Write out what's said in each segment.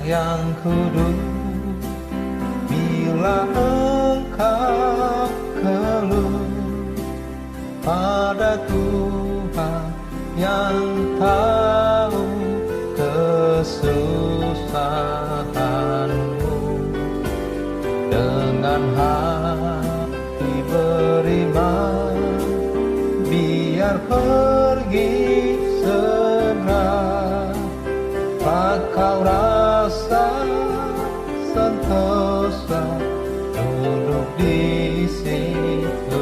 yang kudus, bila engkau keluh pada Tuhan yang tahu kesusahanmu, dengan hati beriman, biar pergi segera, kau rasa sentosa duduk di situlah.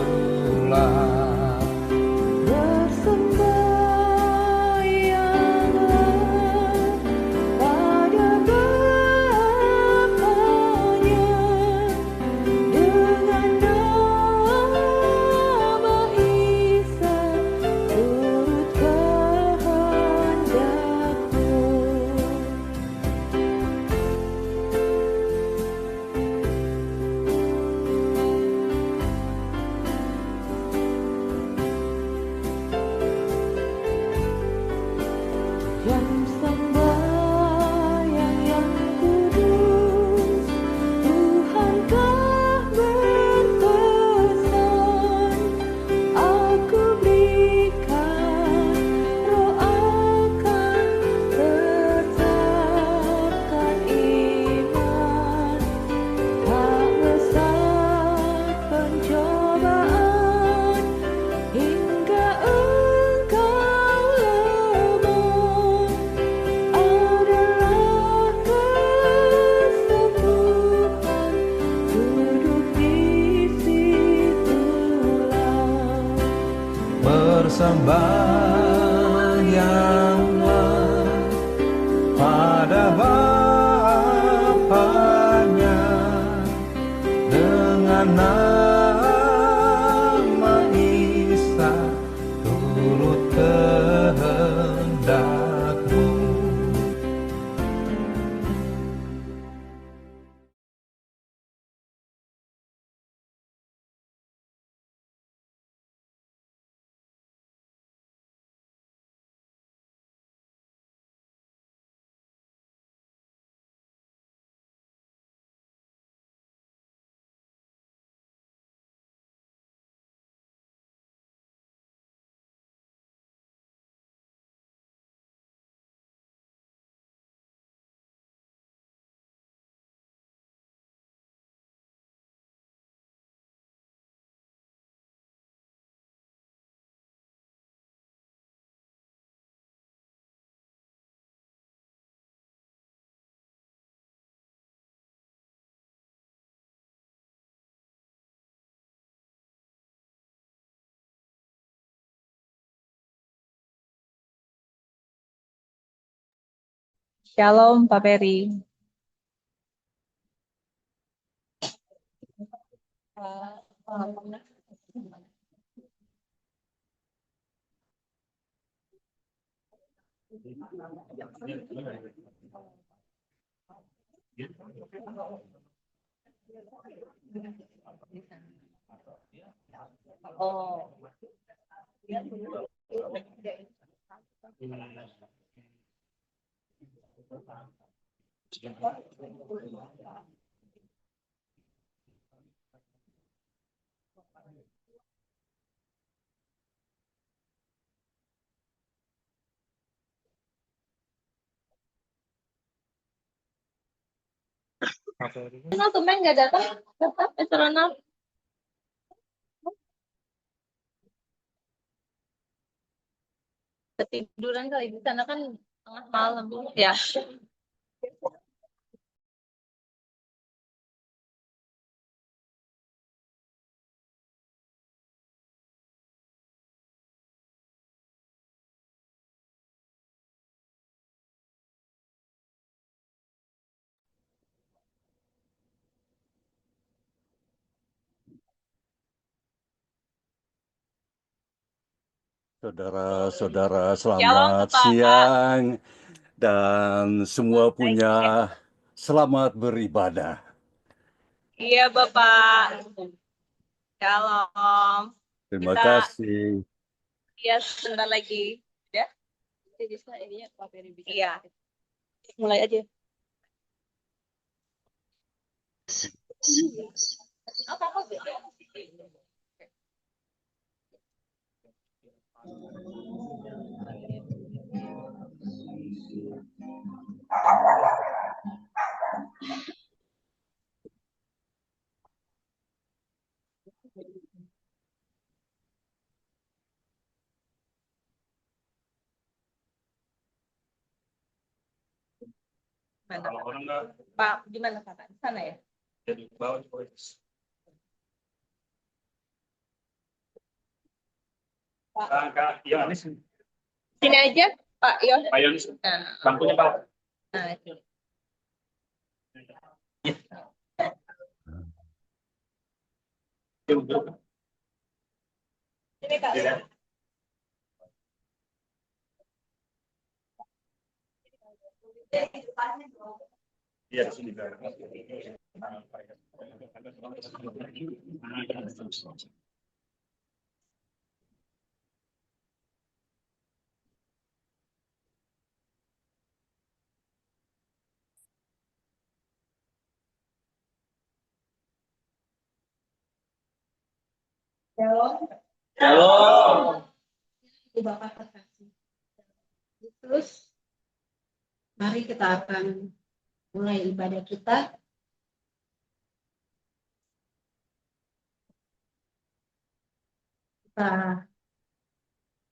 Bersembahyanglah pada Bapanya dengan nama Isa, turut kehendakmu. Shalom, Pak Peri. Oh. Kenapa tumben nggak datang? Tetap Ronald. Ketiduran kali di sana kan tengah malam ya. Saudara-saudara, selamat siang dan semua punya selamat beribadah. Iya, Bapak. Shalom. Terima kasih. Iya, sebentar lagi. Ya? Iya. mulai aja. Apa-apa beda. Mana? Pak, gimana kakak? Di sana ya? Jadi bawah Kak Yohanes. Sini aja, Pak Yon. Pak Yohanes. Nah, Bangkunya Pak. nah itu. Sini Kak. Iya, di sini. Halo. Halo. Ibu Bapak terkasih. Terus, mari kita akan mulai ibadah kita.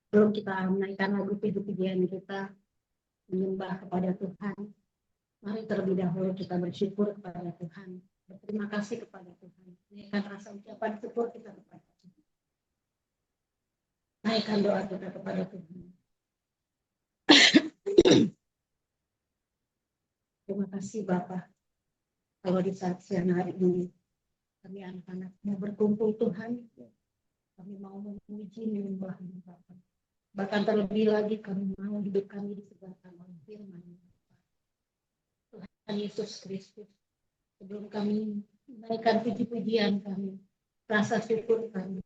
Belum kita menaikkan lagu puji-pujian kita menyembah kepada Tuhan. Mari terlebih dahulu kita bersyukur kepada Tuhan. Berterima kasih kepada Tuhan. Naikkan rasa ucapan syukur kita kepada Tuhan. Naikkan doa kita kepada Tuhan. Terima kasih Bapak. Kalau di saat siang hari ini kami anak-anak mau berkumpul Tuhan, kami mau memuji menyembah Bapak. Bahkan terlebih lagi kami mau hidup kami disegarkan oleh firman Tuhan Yesus Kristus. Sebelum kami menaikkan puji-pujian kami, rasa syukur kami,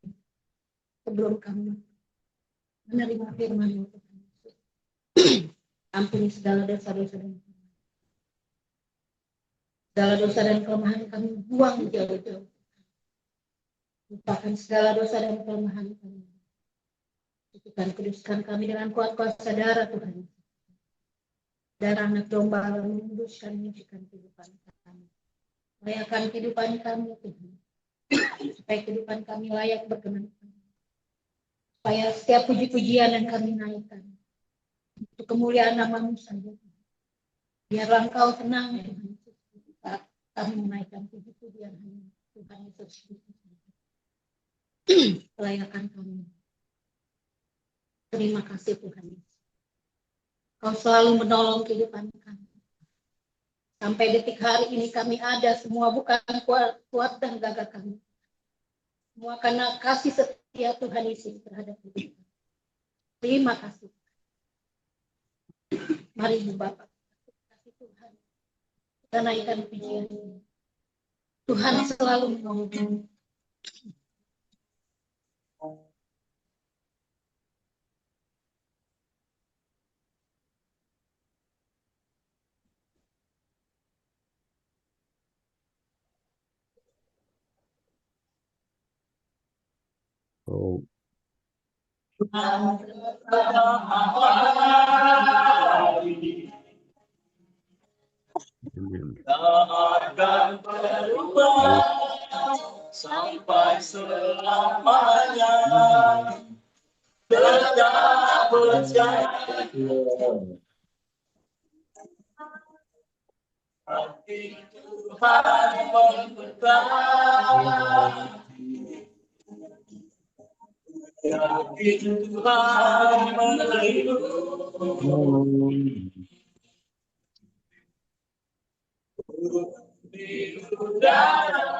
sebelum kami menerima firman Tuhan Yesus, ampuni segala dosa-dosa dan segala dosa dan kelemahan kami buang jauh-jauh. Lupakan segala dosa dan kelemahan kami. Tuhan kuduskan kami dengan kuat kuasa darah Tuhan. Darah anak domba lalu menguduskan menyucikan kehidupan kami. Layakkan kehidupan kami Tuhan. Supaya kehidupan kami layak berkenan. Supaya setiap puji-pujian yang kami naikkan. Untuk kemuliaan nama-Mu saja. Biarlah Engkau tenang Tuhan. Saat kami menaikkan puji-pujian Tuhan Yesus. Kelayakan kami. Terima kasih Tuhan. Kau selalu menolong kehidupan kami. Sampai detik hari ini kami ada semua bukan kuat dan gagah kami. Semua karena kasih setia Tuhan Yesus terhadap hidup kami. Terima kasih. Mari Ibu Bapak. Kasih Tuhan. Kita naikkan pujian ini. Tuhan selalu menolong kami. Oh. Akan berubah sampai selamanya. Tetap percaya. Hati Tuhan memberkati. Hati Tuhan melindungi. Di udara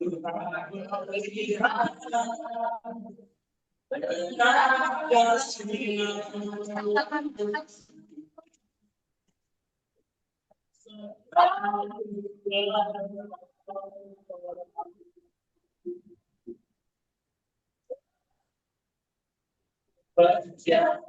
Tuhan melihat dengan kasih-Nya. Percaya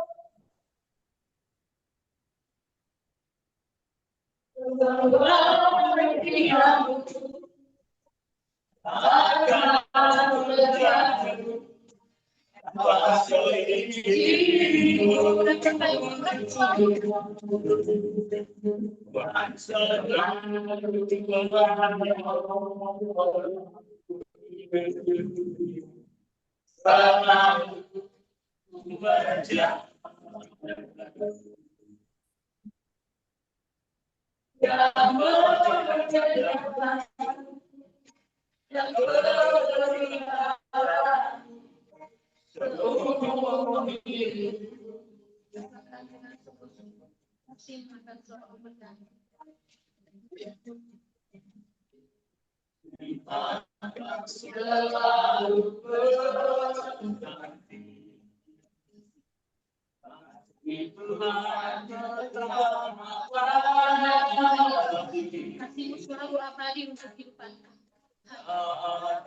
Kasihmu selalu abadi untuk kehidupan kami.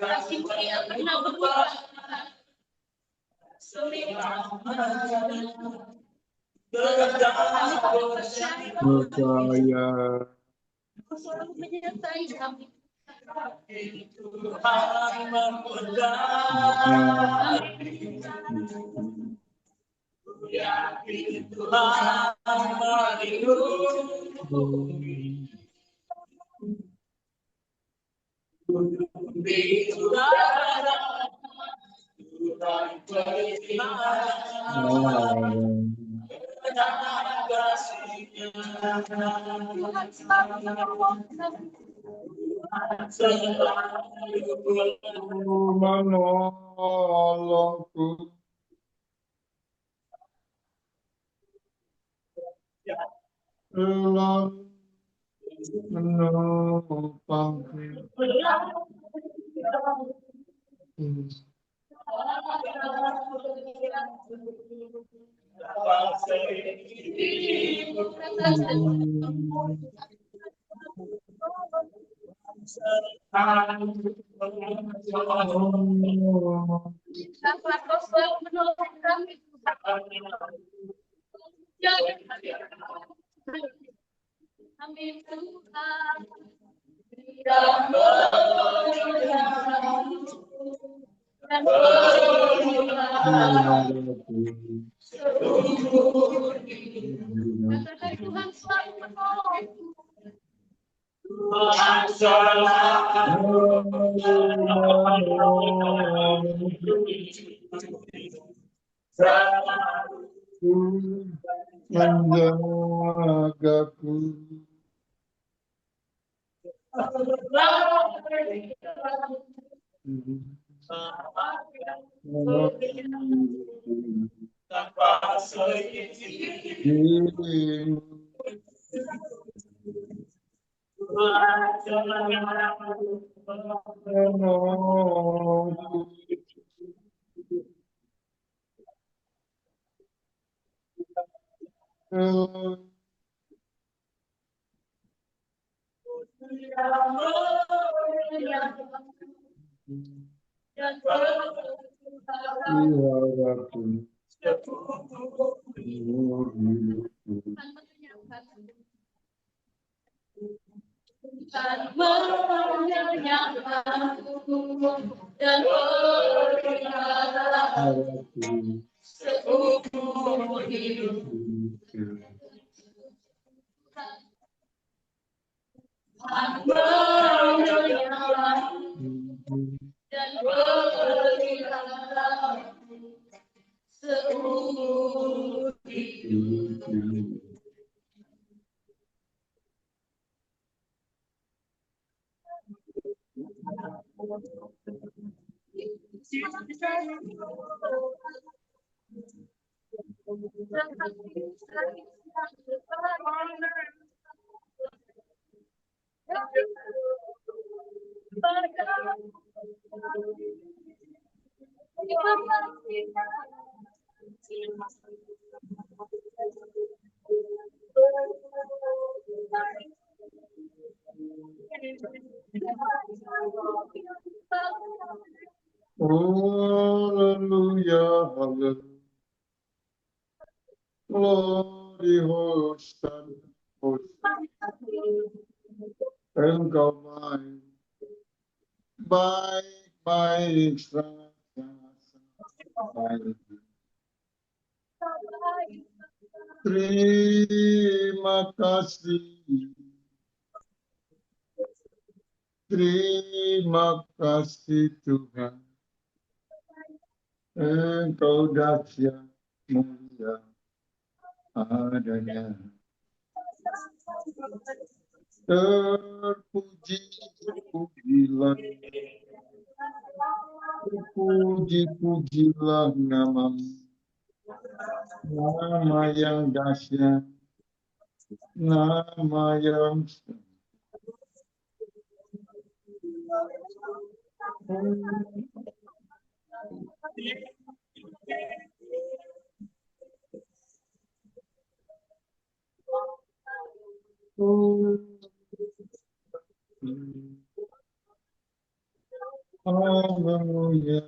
Kasihmu tidak pernah berubah. Percaya Kau selalu menyertai kami. Tuhan selalu menolong kami. menolongku. Selalu menopangku. Dapat kau selalu menolong kami. Amin Tuhan. Katakan Tuhan selalu menolong. Menjagaku. Hallelujah, hallelujah. Glory, Hosanna, Hosanna. Engkau baik, baik, sangat baik. Terima kasih. Terima kasih Tuhan. Engkau dahsyat mulia adanya. Terpuji, pujilah, pujilah namamu. Nama yang dahsyat, nama yang Haleluya.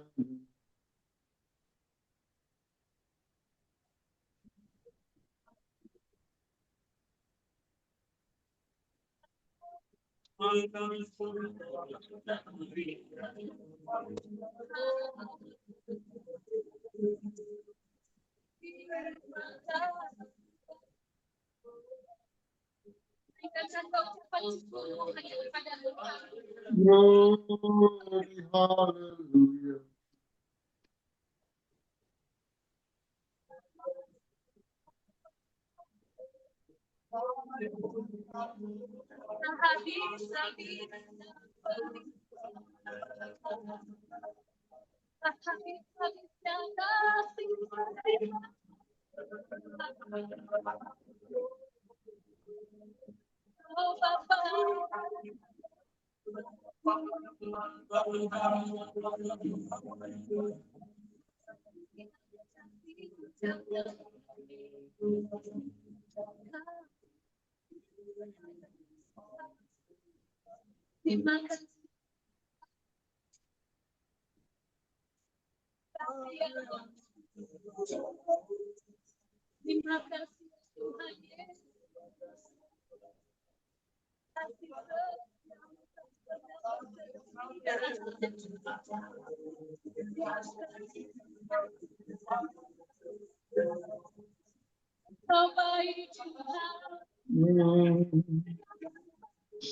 Glory, hallelujah.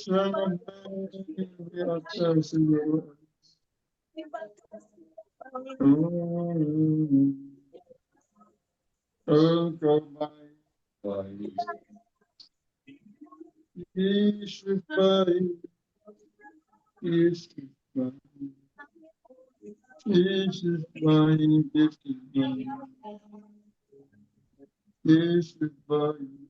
Sangat di atas segala. Engkau baik, baik. Yesus baik, Yesus baik. Yesus baik, Yesus baik. Yesus baik.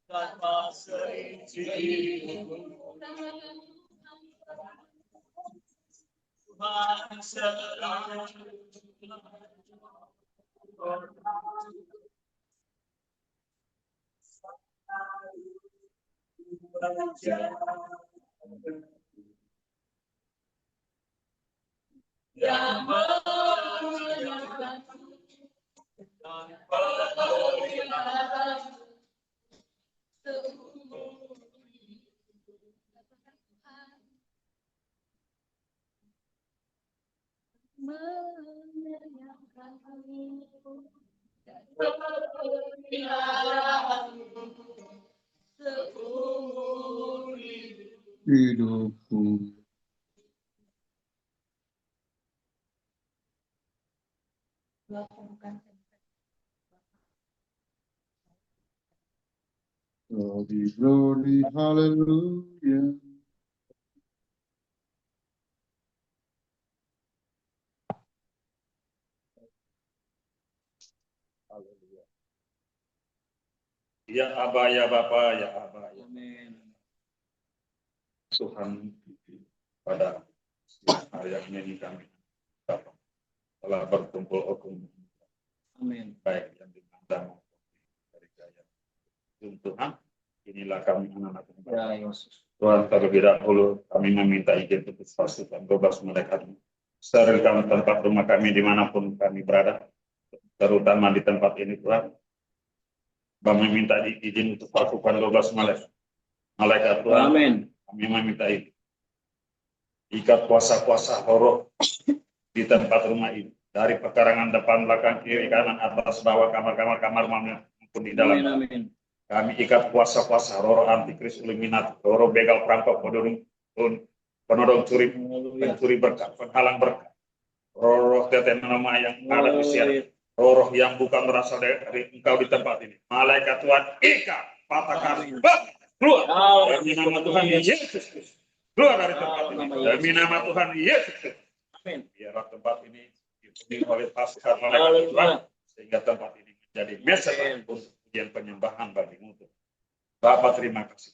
tanpa seizin Tuhan selalu yang menyatakan dan pelihara hidupku. Glory, glory, hallelujah. Ya Aba, ya Bapa, ya Aba, ya Tuhan, pada siang hari ini kami telah berkumpul baik yang dimandang dari gaya. Tuhan, inilah kami anak-anak Tuhan, terlebih dahulu kami meminta izin untuk pasukan 12 malaikat sterilkan tempat rumah kami dimanapun kami berada, terutama di tempat ini Tuhan. Kami minta izin untuk pasukan 12 malaikat Tuhan. Amin. Kami meminta izin. Ikat kuasa-kuasa roh di tempat rumah ini, dari pekarangan depan, belakang, kiri, kanan, atas, bawah, kamar maupun di dalam. Amin. Kami ikat kuasa-kuasa roh antikris, Illuminati, roh begal, perampok, penodong curi, pencuri berkat, penghalang berkat, roh tetenoma yang ada di sini, roh yang bukan berasal dari engkau di tempat ini. Malaikat Tuhan ikat, patahkan, keluar demi nama Tuhan Yesus Kristus. Keluar dari tempat ini demi nama Tuhan Yesus Kristus. Amin. Biarlah tempat ini dipenuhi oleh pasukan malaikat Tuhan, sehingga tempat ini menjadi mesej untuk ujian penyembahan bagimu. Bapa, terima kasih.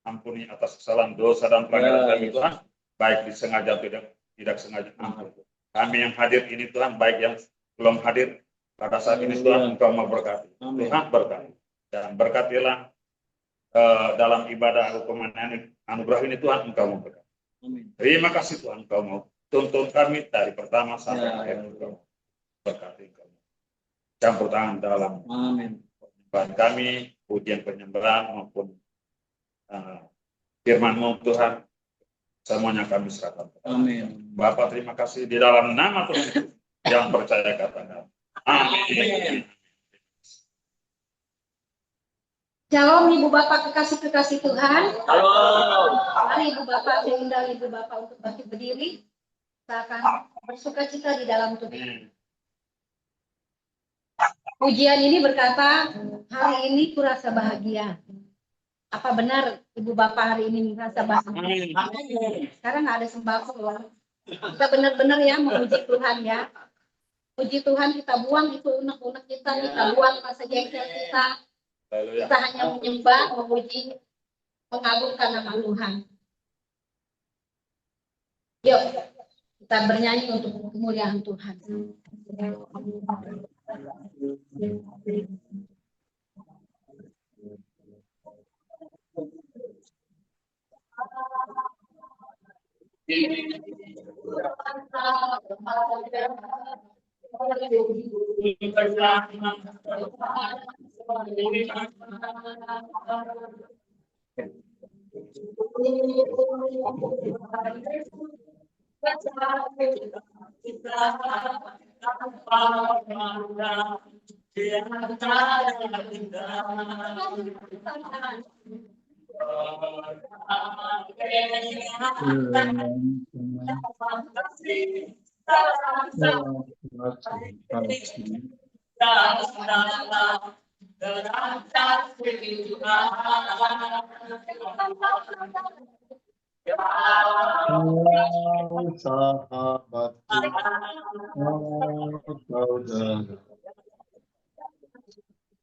Ampuni atas kesalahan, dosa dan pelanggaran kami Tuhan, baik disengaja atau tidak sengaja. Ampun. Kami yang hadir ini Tuhan, baik yang belum hadir pada saat ini Tuhan, Engkau mau berkati. Tuhan berkati dan berkatilah dalam ibadah hukuman anugerah ini Tuhan, Engkau mau berkati. Terima kasih Tuhan, Engkau mau tuntun kami dari pertama sampai akhir. Engkau berkati, Engkau campur tangan dalam penyembahan kami, ujian penyembahan maupun firman-Mu Tuhan, semuanya kami serahkan. Amin. Bapak, terima kasih di dalam nama Tuhan Yesus yang percaya katakan. Amin. Shalom Ibu Bapak kekasih-kekasih Tuhan. Halo. Mari Ibu Bapak, saya undang Ibu Bapak untuk bangkit berdiri. Kita akan bersuka cita di dalam Tuhan. Pujian ini berkata, hari ini kurasa bahagia. Apa benar Ibu Bapak hari ini merasa bahagia? Sekarang ada sembako. Kita benar-benar ya memuji Tuhan ya. Puji Tuhan, kita buang itu unek-unek kita buang rasa jengkel kita. Kita hanya menyembah, memuji, mengagungkan nama Tuhan. Yuk, kita bernyanyi untuk kemuliaan Tuhan. Oh sahabatku, oh saudara,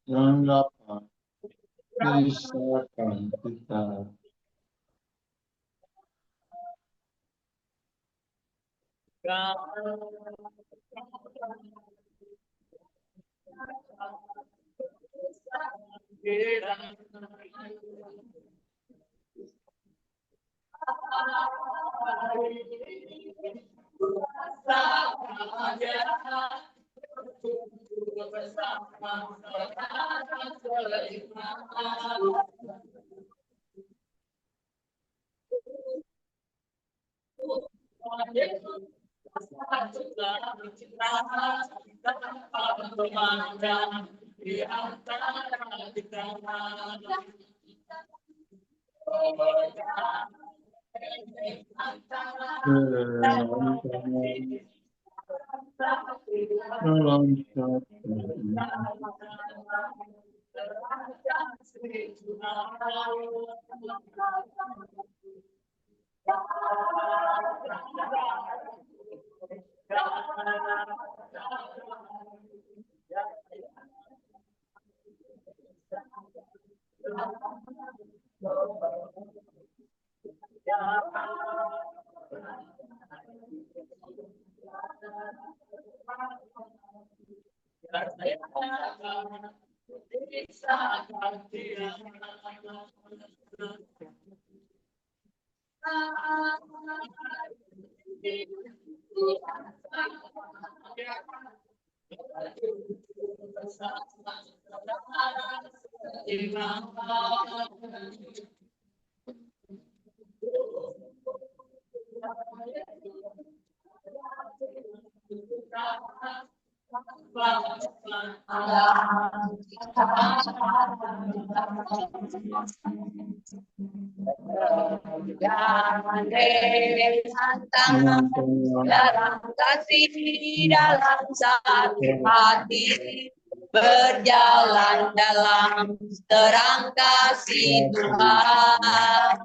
yang dapat pisahkan kita. Dalam kasih, dalam satu hati, berjalan dalam terang kasih Tuhan.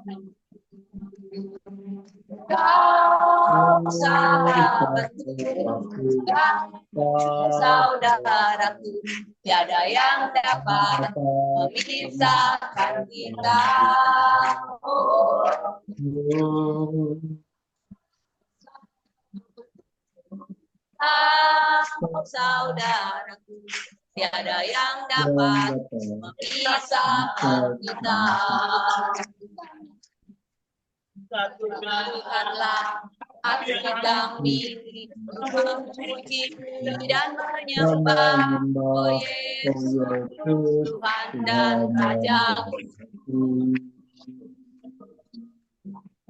Kau sahabatku, kau saudaraku, tiada yang dapat memisahkan kita. Kau saudaraku, tiada yang dapat memisahkan kita. Satukanlah hati kami memuji dan menyembah Oh Yesus, Tuhan dan Raja.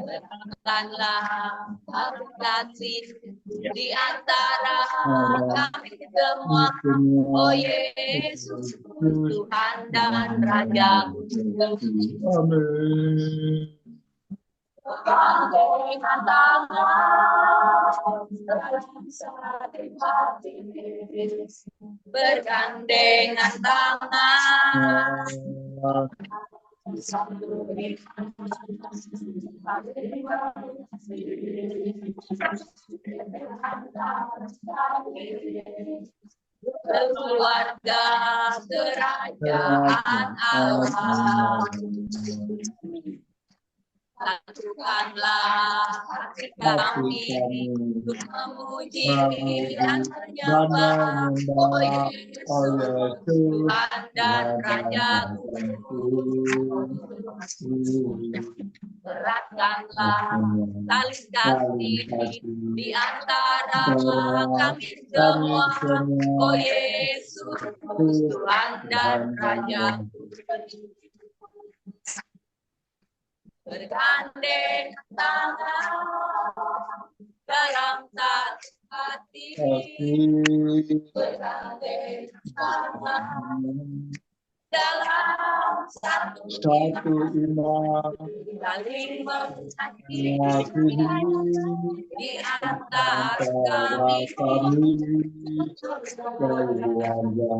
Letakkanlah hati kasih di antara kami semua Oh Yesus, Tuhan dan Raja. Amin. Bergandengan tangan, bergandengan tangan. Keluarga kerajaan Allah. Satukanlah hati kami untuk memuji dan menyembah Oh Yesus, Tuhan dan Raja. Eratkanlah tali kasih di antara kami semua Oh Yesus, Tuhan dan Raja. Bergandengan tangan dalam satu hati, bergandengan tangan dalam satu iman, saling mengasihi di antara kami, keluarga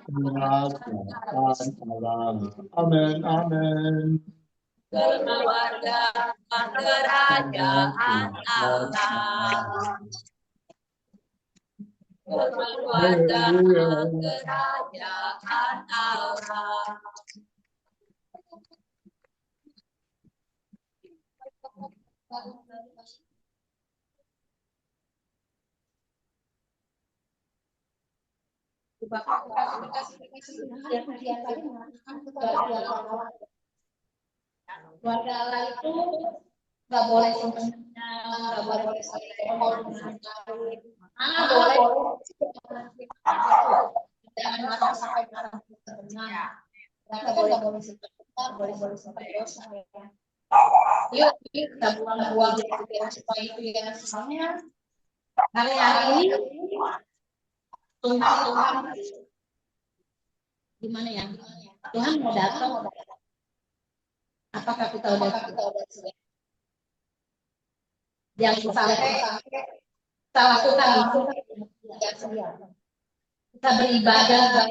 kerajaan Allah. Amin, amin. keluarga kerajaan Allah. Keluarga kerajaan Allah. Keluarga Allah itu nggak boleh sebenarnya, nggak boleh boleh, jangan marah sampai marah sebenarnya. Mereka boleh sebentar, boleh sampai dosa ya. Yuk kita buang-buang supaya itu ya soalnya hari-hari ini Tuhan gimana ya? Tuhan mau datang. Apakah kita udah siap? Yang sampai kita lakukan kita beribadah.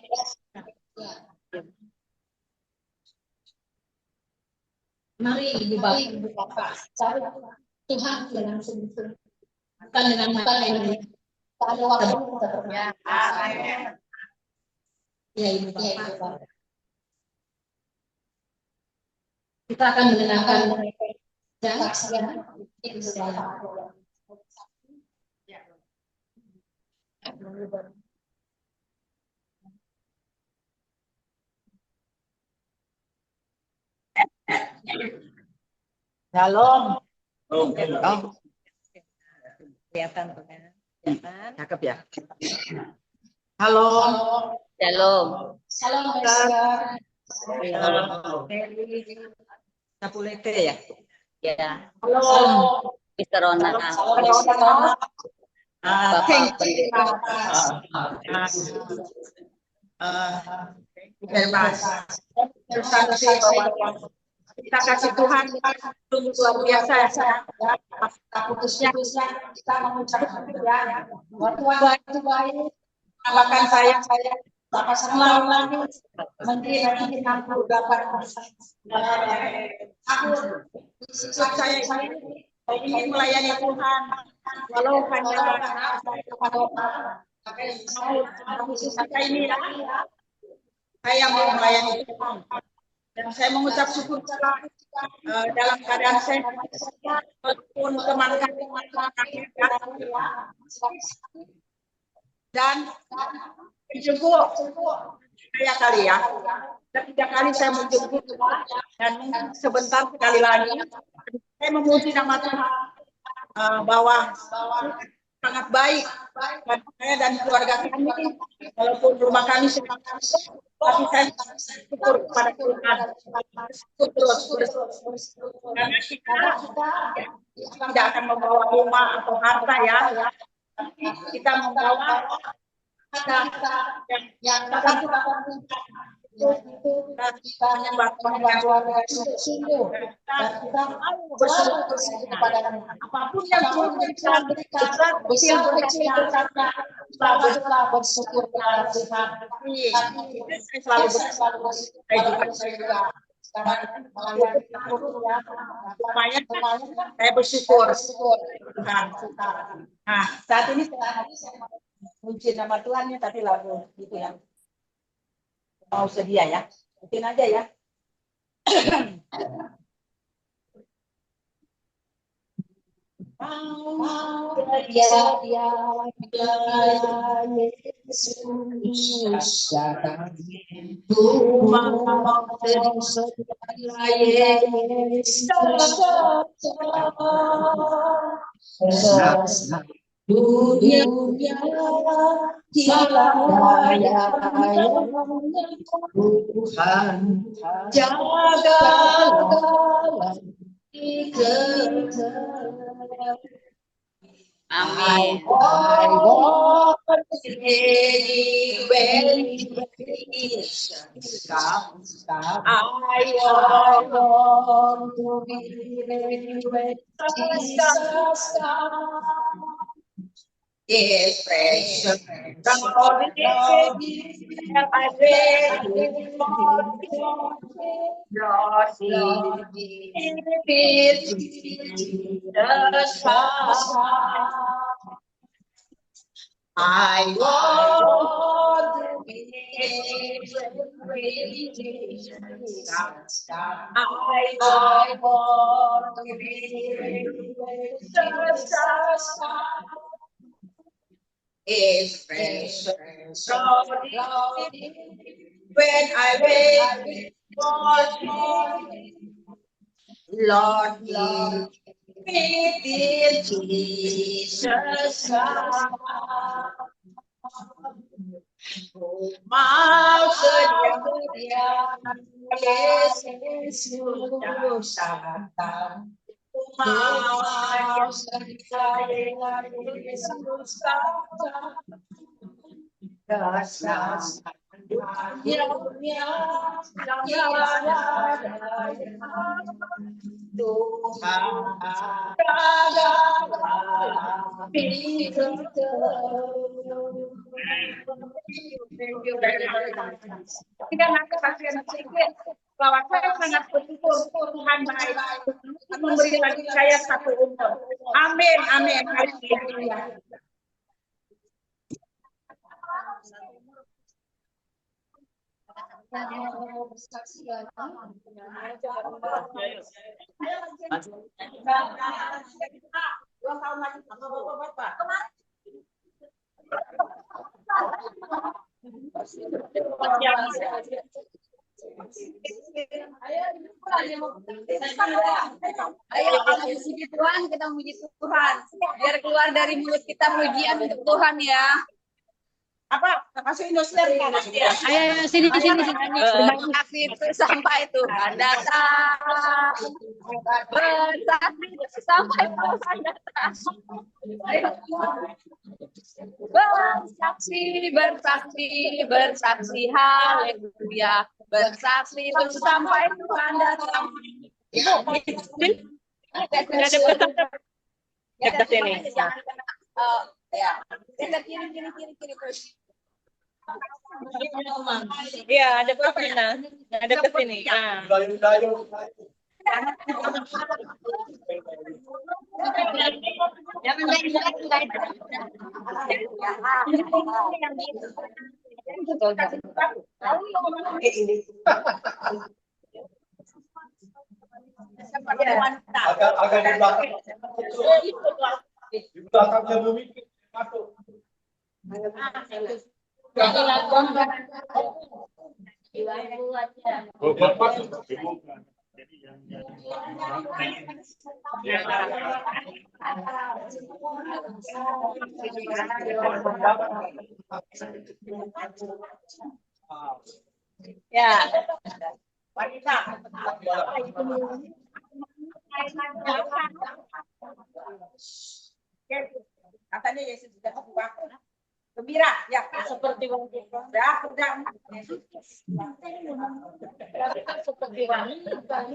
Mari ibu bapak cari Tuhan dengan sungguh-sungguh, bukan dengan mata ini. Ada waktu kita berdoa. Ya ibu bapak. Kita akan mendengarkan saksian Shalom. Kelihatan tuh kan? Cakep ya. Halo. Shalom. Salam Sapulete ya. Ya. Halo. Mister Rona. Thank you. Bebas. Kita kasih Tuhan sungguh luar biasa ya. Putusnya kita mengucapkan ya. Waktu baik. Namakan saya Bapak Samuel Menteri lagi 68%. Aku saya ingin melayani Tuhan walau hanya khusus saya ini ya. Saya mau melayani Tuhan dan saya mengucap syukur dalam keadaan saya walaupun teman kami dan menjemput saya kali ya. Ketiga kali saya menjemput dan sebentar sekali lagi saya memuji nama Tuhan bahwa sangat baik dan saya dan keluarga kami walaupun rumah kami sedang tapi saya syukur kepada Tuhan terus karena kita tidak akan membawa rumah atau harta ya, kita membawa yang kita menyembah Tuhan sungguh dan kita bersyukur kepada apapun yang Tuhan berikan besar kecil berkata selalu bersyukur kepada Tuhan. Saya selalu bersyukur. Saya juga sekarang lumayan saya bersyukur Tuhan. Nah saat ini saya puji nama Tuhan tapi lagu gitu ya. Mau sedia ya, mungkin aja ya. Dunia tiada Tuhan jagalah Amin. I want ready when I want to be ready when Jesus comes. is precious. The Lord is I wait I want to be I want to be is precious. When I wait for you, Lord, give me dear Jesus. Mau sedia Yesus sudah datang. Mau sedia Yesus datang. Bahwa saya sangat bersyukur Tuhan baik memberi lagi saya satu umur. Amin, amin. Haleluya. Ayo kita puji Tuhan, kita puji Tuhan. Biar keluar dari mulut kita pujian untuk Tuhan ya. Apa? Masuk Indonesia kan? Ayo sini. Bersaksi itu sampai Tuhan datang. Bersaksi sampai Tuhan datang. Bersaksi, haleluya. Bersaksi itu sampai Tuhan datang. Ibu, dekat sini. Jangan kena, ya. Dekat kiri terus. Iya, ada ke sana. Ada ke sini. Ah. Agak di belakang. Di belakangnya bumi masuk. Ya. Wanita. Katanya Yesus sudah berubah. Gembira, ya seperti wanita. Ya, pedang. Seperti wanita.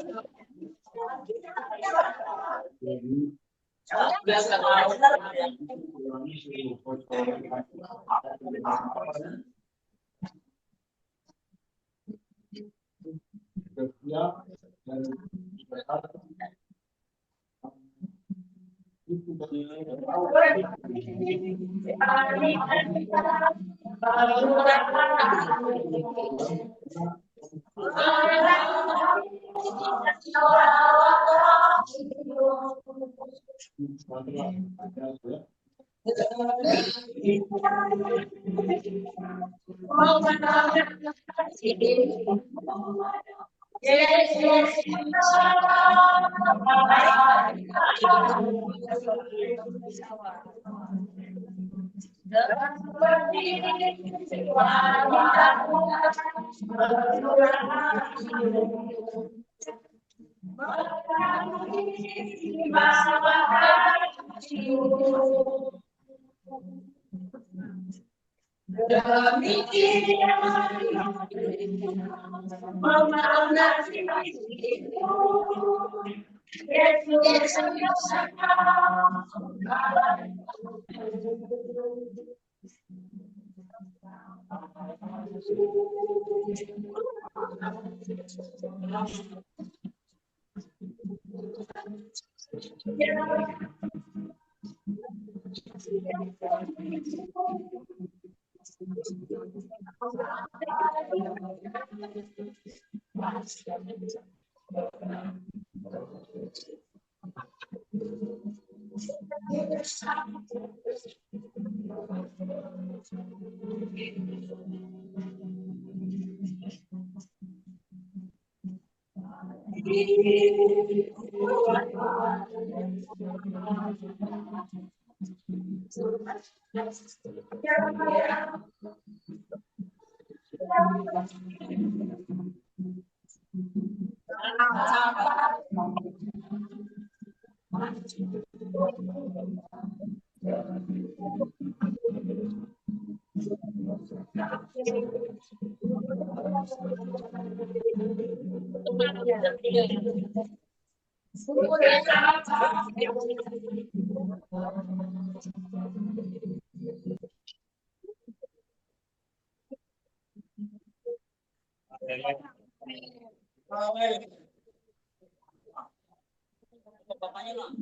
Bapaknya loh.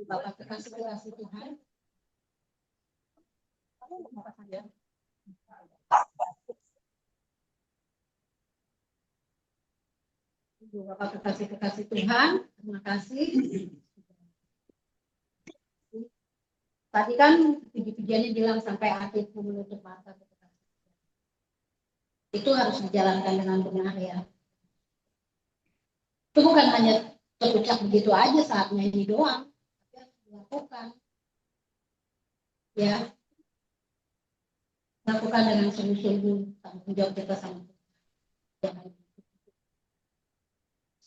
Bapak kekasih Tuhan. Bapak kekasih Tuhan, terima kasih. Tadi kan puji-pujiannya bilang sampai akhir menutup mata. Itu harus dijalankan dengan benar ya. Itu bukan hanya terucap begitu aja saat nyanyi doang, tapi harus dilakukan. Ya, lakukan dengan sungguh-sungguh tanggung jawab kita sama Tuhan.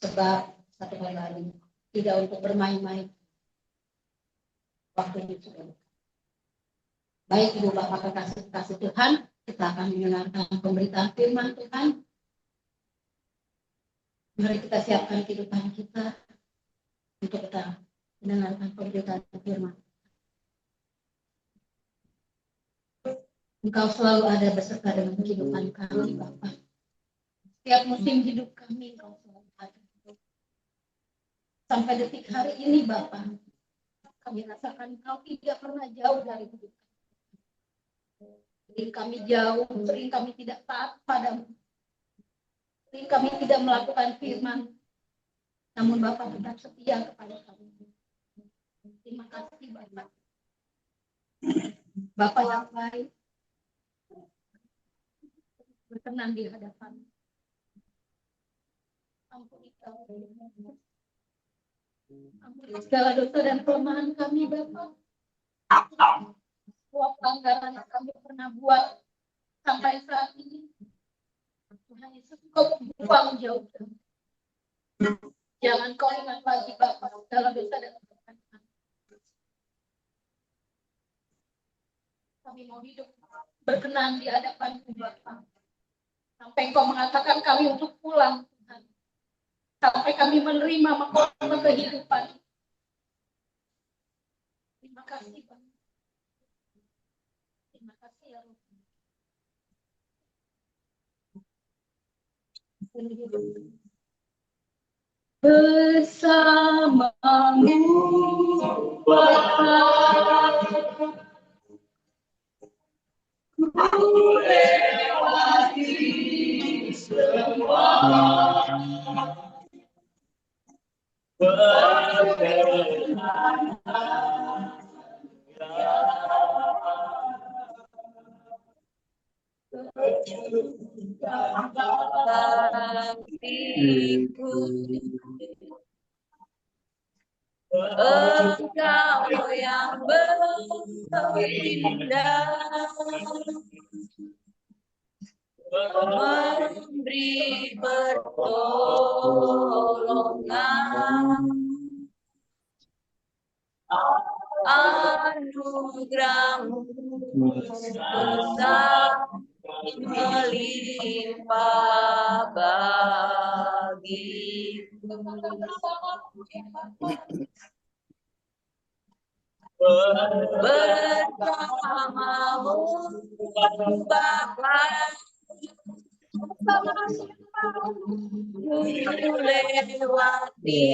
Sebab satu kali lagi tidak untuk bermain-main. Waktunya sudah. Baik Ibu Bapak kekasih Tuhan, kita akan mendengarkan pemberitaan firman Tuhan. Mari kita siapkan kehidupan kita untuk kita mendengarkan pemberitaan firman. Engkau selalu ada beserta dengan kehidupan kami, Bapak. Setiap musim hidup kami, Engkau selalu ada. Sampai detik hari ini, Bapak, kami rasakan Engkau tidak pernah jauh dari hidup kami. Sering kami jauh, sering kami tidak taat padamu. Sering kami tidak melakukan firman. Namun Bapak tetap setia kepada kami. Terima kasih, Bapak. Bapak yang baik, berkenan di hadapan. Ampuni kami. Ampuni segala dosa dan kelemahan kami, Bapak. Semua pelanggaran yang kami pernah buat sampai saat ini. Tuhan Yesus, Kau buang jauh. Jangan Kau ingat lagi, Bapak, segala dosa dan kelemahan kami. Kami mau hidup berkenan di hadapan-Mu, Bapak. Sampai Kau mengatakan kami untuk pulang, Tuhan. Sampai kami menerima mahkota kehidupan. Terima kasih, Bapak. Terima kasih, ya Roh. Bersamamu, Bapa, ku lewati semua perjalanan. Engkau yang berindah, memberi pertolongan, anugerah-Mu besar melimpah bagiku. Bersamamu Bapa, lewati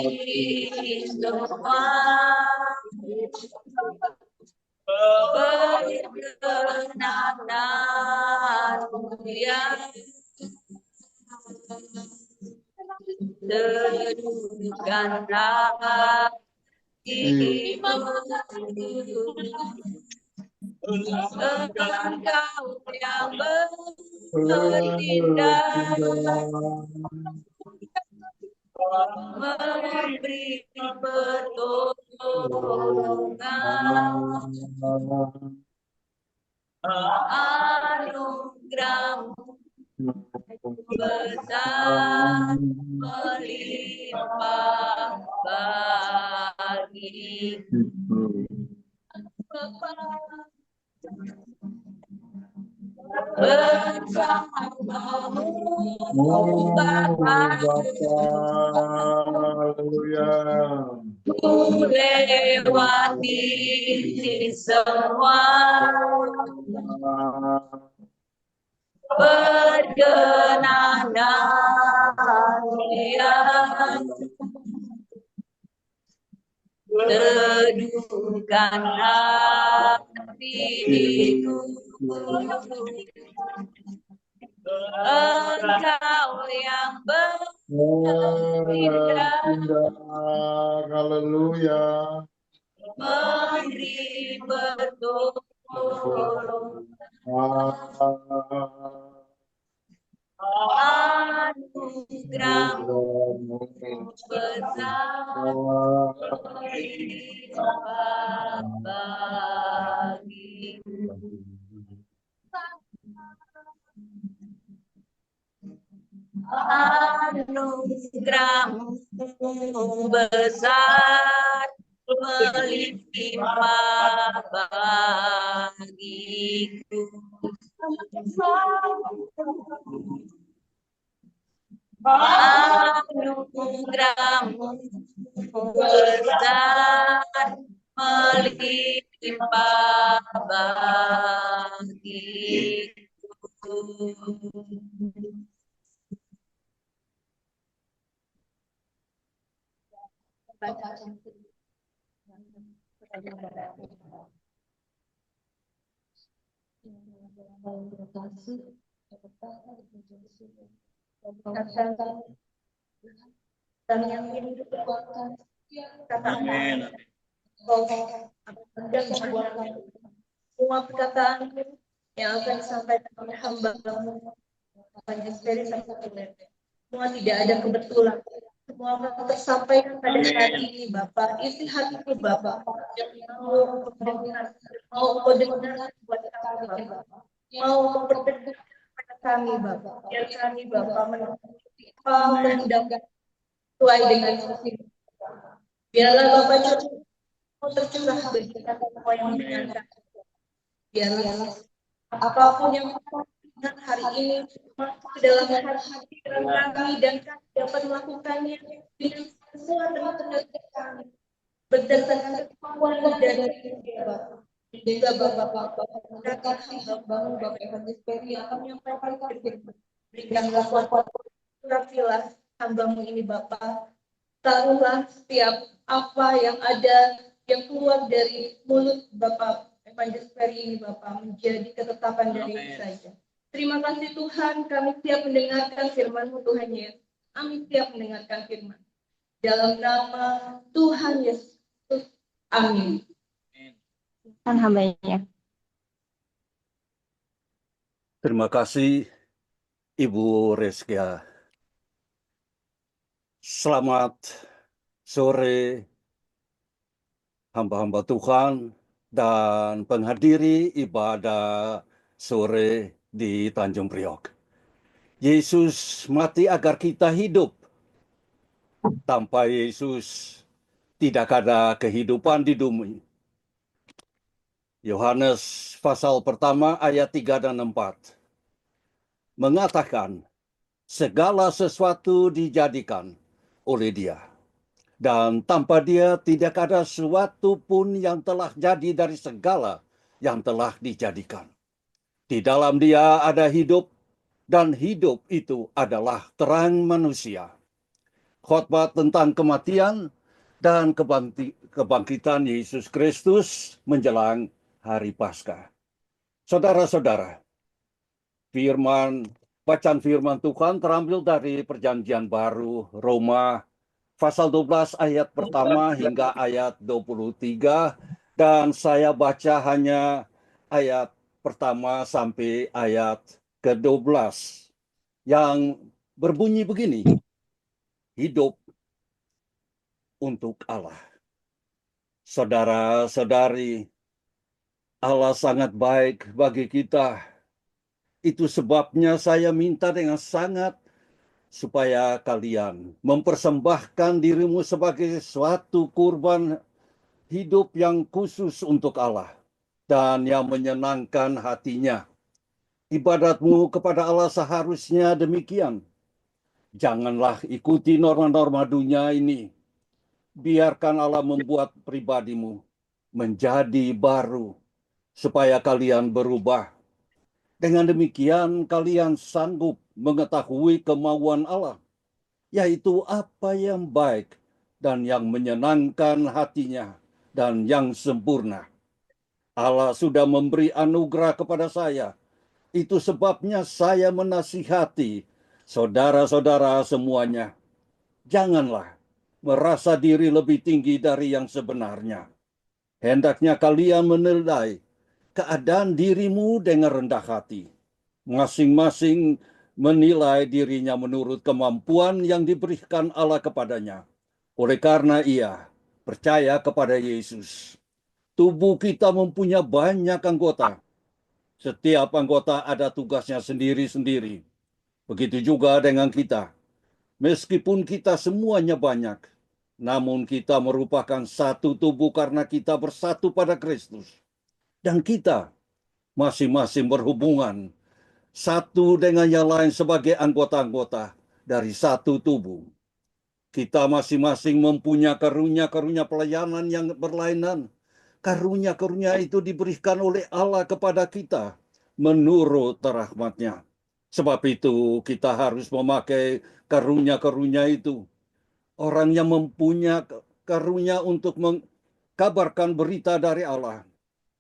semua perkenananmu yang teduhkan hatimu. Engkau yang bertindak memberi pertolongan, anugerahmu besar melimpah bagiku. Bersamamu Bapa, ku lewati semua perkenanan yang teduhkan hatiku. Engkau yang bertindak, haleluya, memberi pertolongan, anugerahmu besar melimpah bagiku. Anugerahmu besar melimpah bagiku. Anugerahmu besar melimpah bagiku. Dan yang ini diperkuatkan Amin. dan membuatkan semua perkataan yang akan disampaikan oleh hamba-Mu Panjesperi sampai akhir. Semua tidak ada kebetulan. Semua akan tersampaikan pada hari ini, Bapak. Isi hatiku, Bapak. Yang mau mendengar buat kami, Bapak. Mau memperdengar pada kami, Bapak. Biar kami, Bapak, mendengar sesuai dengan visi. Biarlah Bapak tercurah bagi kita semua yang mendengarkan. Biarlah apapun yang kita hari ini masuk ke dalam hati kami dan kami dapat melakukannya dengan semua tenaga kami berdasarkan kemampuan dari Bapak. Juga Bapak menggunakan hamba-Mu Bapak Panjesperi yang akan menyampaikan firman. Berikanlah kuat surafilah hamba-Mu ini Bapak. Taruhlah setiap apa yang ada yang keluar dari mulut Bapak Panjesperi ini Bapak menjadi ketetapan dari saja. Terima kasih Tuhan, kami siap mendengarkan firman-Mu Tuhan Yesus. Kami siap mendengarkan firman. Dalam nama Tuhan Yesus. Amin. Tuhan hambanya. Terima kasih Ibu Reskia. Selamat sore hamba-hamba Tuhan dan penghadiri ibadah sore di Tanjung Priok. Yesus mati agar kita hidup. Tanpa Yesus tidak ada kehidupan di bumi. Yohanes pasal pertama ayat 3 dan 4. mengatakan segala sesuatu dijadikan oleh Dia. Dan tanpa Dia tidak ada sesuatu pun yang telah jadi dari segala yang telah dijadikan. Di dalam Dia ada hidup, dan hidup itu adalah terang manusia. Khotbah tentang kematian dan kebangkitan Yesus Kristus menjelang hari Paskah. Saudara-saudara, bacaan firman Tuhan terambil dari Perjanjian Baru Roma pasal 12 ayat pertama hingga ayat 23, dan saya baca hanya ayat pertama sampai ayat ke-12 yang berbunyi begini: hidup untuk Allah. Saudara-saudari, Allah sangat baik bagi kita. Itu sebabnya saya minta dengan sangat supaya kalian mempersembahkan dirimu sebagai suatu kurban hidup yang khusus untuk Allah dan yang menyenangkan hatinya. Ibadatmu kepada Allah seharusnya demikian. Janganlah ikuti norma-norma dunia ini. Biarkan Allah membuat pribadimu menjadi baru, supaya kalian berubah. Dengan demikian kalian sanggup mengetahui kemauan Allah, yaitu apa yang baik dan yang menyenangkan hatinya dan yang sempurna. Allah sudah memberi anugerah kepada saya. Itu sebabnya saya menasihati saudara-saudara semuanya. Janganlah merasa diri lebih tinggi dari yang sebenarnya. Hendaknya kalian menilai keadaan dirimu dengan rendah hati. Masing-masing menilai dirinya menurut kemampuan yang diberikan Allah kepadanya. Oleh karena ia percaya kepada Yesus. Tubuh kita mempunyai banyak anggota. Setiap anggota ada tugasnya sendiri-sendiri. Begitu juga dengan kita. Meskipun kita semuanya banyak, namun kita merupakan satu tubuh karena kita bersatu pada Kristus. Dan kita masing-masing berhubungan satu dengan yang lain sebagai anggota-anggota dari satu tubuh. Kita masing-masing mempunyai karunia-karunia pelayanan yang berlainan. Karunia-karunia itu diberikan oleh Allah kepada kita menurut rahmat-Nya. Sebab itu kita harus memakai karunia-karunia itu. Orang yang mempunyai karunia untuk mengkabarkan berita dari Allah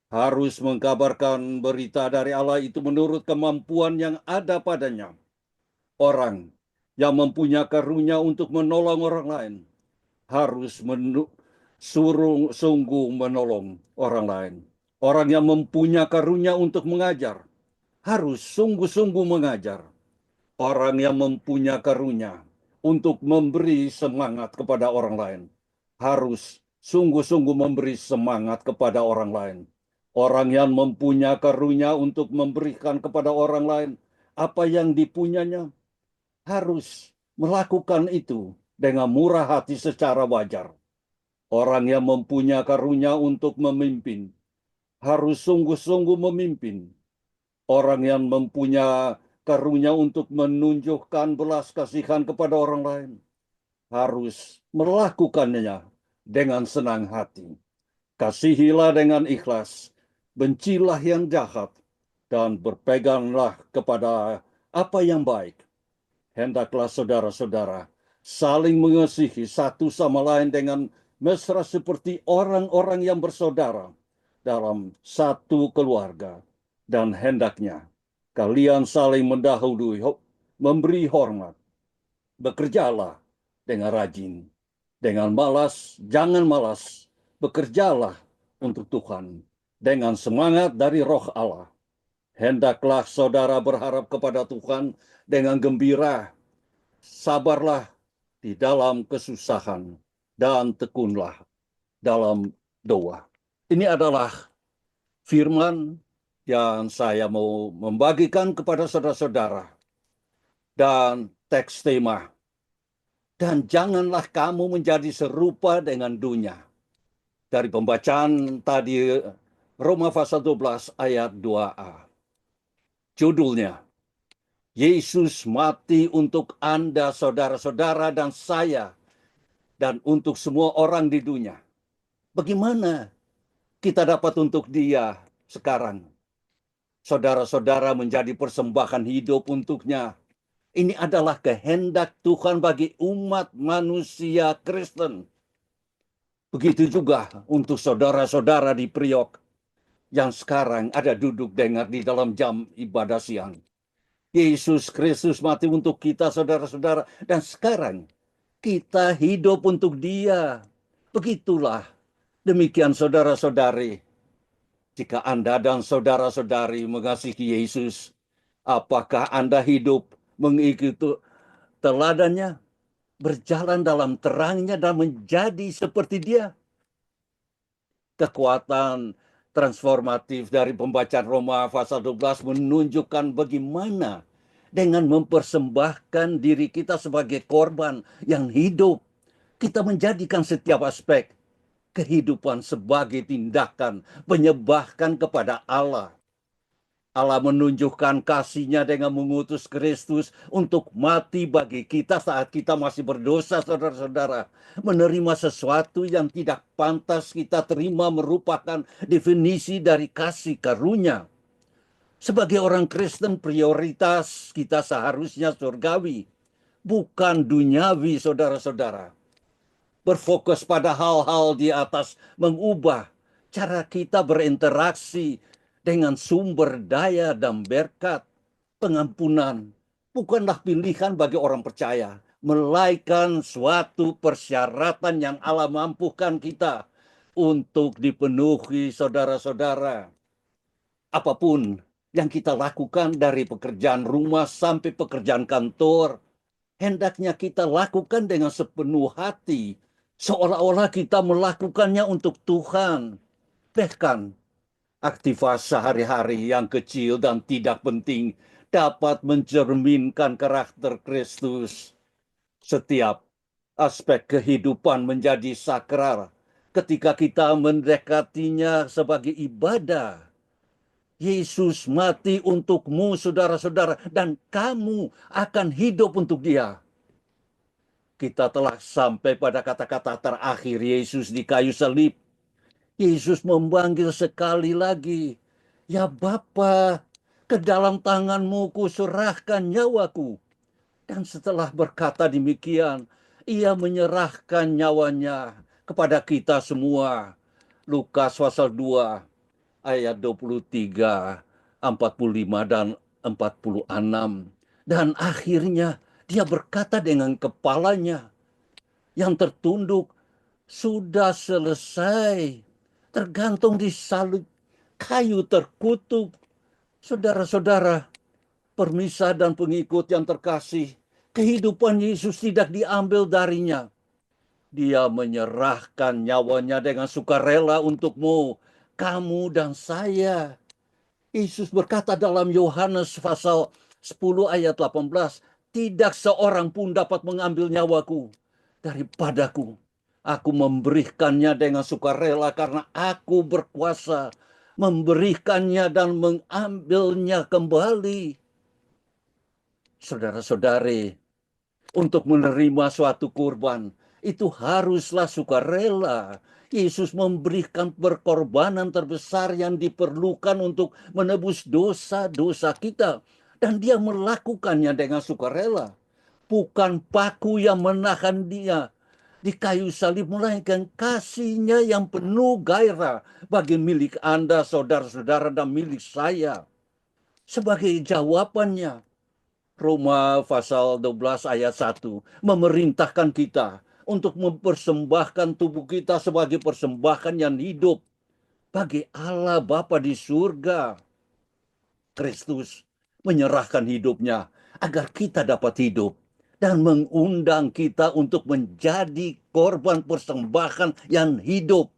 harus mengkabarkan berita dari Allah itu menurut kemampuan yang ada padanya. Orang yang mempunyai karunia untuk menolong orang lain harus sungguh menolong orang lain. Orang yang mempunyai karunia untuk mengajar harus sungguh-sungguh mengajar. Orang yang mempunyai karunia untuk memberi semangat kepada orang lain harus sungguh-sungguh memberi semangat kepada orang lain. Orang yang mempunyai karunia untuk memberikan kepada orang lain apa yang dipunyanya harus melakukan itu dengan murah hati secara wajar. Orang yang mempunyai karunia untuk memimpin harus sungguh-sungguh memimpin. Orang yang mempunyai karunia untuk menunjukkan belas kasihan kepada orang lain harus melakukannya dengan senang hati. Kasihilah dengan ikhlas, bencilah yang jahat, dan berpeganglah kepada apa yang baik. Hendaklah saudara-saudara saling mengasihi satu sama lain dengan mesra seperti orang-orang yang bersaudara dalam satu keluarga. Dan hendaknya kalian saling mendahului, memberi hormat. Bekerjalah dengan rajin. Dengan malas, jangan malas. Bekerjalah untuk Tuhan dengan semangat dari Roh Allah. Hendaklah saudara berharap kepada Tuhan dengan gembira. Sabarlah di dalam kesusahan dan tekunlah dalam doa. Ini adalah firman yang saya mau membagikan kepada saudara-saudara. Dan teks tema. Dan janganlah kamu menjadi serupa dengan dunia. Dari pembacaan tadi Roma pasal 12 ayat 2a. Judulnya, Yesus mati untuk Anda, saudara-saudara, dan saya, dan untuk semua orang di dunia. Bagaimana kita dapat untuk Dia sekarang? Saudara-saudara menjadi persembahan hidup untuknya. Ini adalah kehendak Tuhan bagi umat manusia Kristen. Begitu juga untuk saudara-saudara di Priok yang sekarang ada duduk dengar di dalam jam ibadah siang. Yesus Kristus mati untuk kita, saudara-saudara, dan sekarang kita hidup untuk Dia. Begitulah demikian, saudara-saudari. Jika Anda dan saudara-saudari mengasihi Yesus, apakah Anda hidup mengikuti teladannya, berjalan dalam terangnya, dan menjadi seperti Dia? Kekuatan transformatif dari pembacaan Roma pasal 12 menunjukkan bagaimana dengan mempersembahkan diri kita sebagai korban yang hidup, kita menjadikan setiap aspek kehidupan sebagai tindakan menyembahkan kepada Allah. Allah menunjukkan kasih-Nya dengan mengutus Kristus untuk mati bagi kita saat kita masih berdosa, saudara-saudara. Menerima sesuatu yang tidak pantas kita terima merupakan definisi dari kasih karunia. Sebagai orang Kristen, prioritas kita seharusnya surgawi, bukan duniawi, saudara-saudara. Berfokus pada hal-hal di atas, mengubah cara kita berinteraksi dengan sumber daya dan berkat. Pengampunan bukanlah pilihan bagi orang percaya, melainkan suatu persyaratan yang Allah mampukan kita untuk dipenuhi, saudara-saudara. Apapun yang kita lakukan, dari pekerjaan rumah sampai pekerjaan kantor, hendaknya kita lakukan dengan sepenuh hati, seolah-olah kita melakukannya untuk Tuhan. Bahkan aktivitas sehari-hari yang kecil dan tidak penting dapat mencerminkan karakter Kristus. Setiap aspek kehidupan menjadi sakral ketika kita mendekatinya sebagai ibadah. Yesus mati untukmu, saudara-saudara, dan kamu akan hidup untuk Dia. Kita telah sampai pada kata-kata terakhir Yesus di kayu salib. Yesus memanggil sekali lagi, "Ya Bapa, ke dalam tangan-Mu kuserahkan nyawaku." Dan setelah berkata demikian, Ia menyerahkan nyawanya kepada kita semua. Lukas pasal 2 ayat 23, 45 dan 46. Dan akhirnya Dia berkata dengan kepalanya yang tertunduk, "Sudah selesai." Tergantung di salib kayu terkutuk. Saudara-saudara, permisa dan pengikut yang terkasih, kehidupan Yesus tidak diambil darinya. Dia menyerahkan nyawanya dengan sukarela untukmu, kamu dan saya. Yesus berkata dalam Yohanes pasal 10 ayat 18, "Tidak seorang pun dapat mengambil nyawaku daripadaku. Aku memberikannya dengan sukarela karena aku berkuasa memberikannya dan mengambilnya kembali." Saudara-saudari, untuk menerima suatu kurban, itu haruslah sukarela. Yesus memberikan perkorbanan terbesar yang diperlukan untuk menebus dosa-dosa kita. Dan Dia melakukannya dengan sukarela. Bukan paku yang menahan Dia di kayu salib, melainkan kasih-Nya yang penuh gairah bagi milik Anda, saudara-saudara, dan milik saya. Sebagai jawabannya, Roma pasal 12 ayat 1 memerintahkan kita untuk mempersembahkan tubuh kita sebagai persembahan yang hidup bagi Allah Bapa di surga. Kristus menyerahkan hidupnya agar kita dapat hidup dan mengundang kita untuk menjadi korban persembahan yang hidup.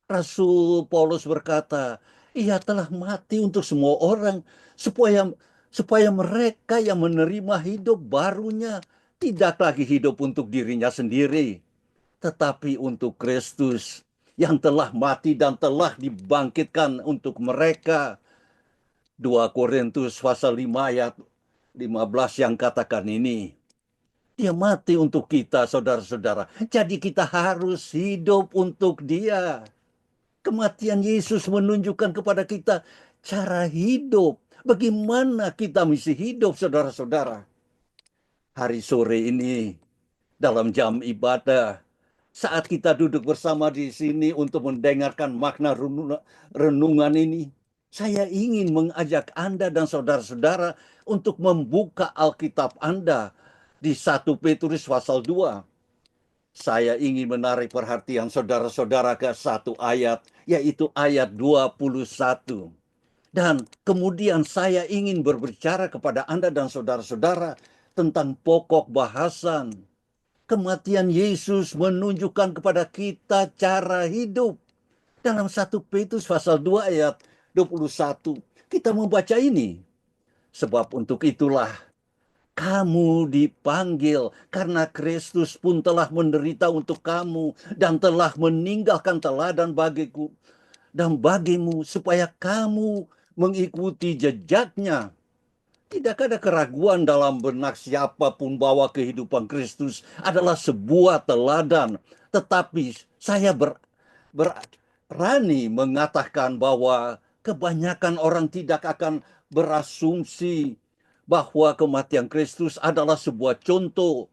Rasul Paulus berkata, Ia telah mati untuk semua orang supaya mereka yang menerima hidup barunya tidak lagi hidup untuk dirinya sendiri, tetapi untuk Kristus yang telah mati dan telah dibangkitkan untuk mereka. 2 Korintus pasal 5 ayat 15 yang katakan ini. Dia mati untuk kita, saudara-saudara. Jadi kita harus hidup untuk Dia. Kematian Yesus menunjukkan kepada kita cara hidup. Bagaimana kita mesti hidup, saudara-saudara. Hari sore ini, dalam jam ibadah, saat kita duduk bersama di sini untuk mendengarkan makna renungan ini, saya ingin mengajak Anda dan saudara-saudara untuk membuka Alkitab Anda di 1 Petrus pasal 2. Saya ingin menarik perhatian saudara-saudara ke satu ayat, yaitu ayat 21. Dan kemudian saya ingin berbicara kepada Anda dan saudara-saudara tentang pokok bahasan. Kematian Yesus menunjukkan kepada kita cara hidup. Dalam 1 Petrus pasal 2 ayat 21, kita membaca ini. Sebab untuk itulah kamu dipanggil, karena Kristus pun telah menderita untuk kamu dan telah meninggalkan teladan bagiku dan bagimu, supaya kamu mengikuti jejaknya. Tidak ada keraguan dalam benak siapapun bahwa kehidupan Kristus adalah sebuah teladan. Tetapi saya berani mengatakan bahwa kebanyakan orang tidak akan berasumsi bahwa kematian Kristus adalah sebuah contoh.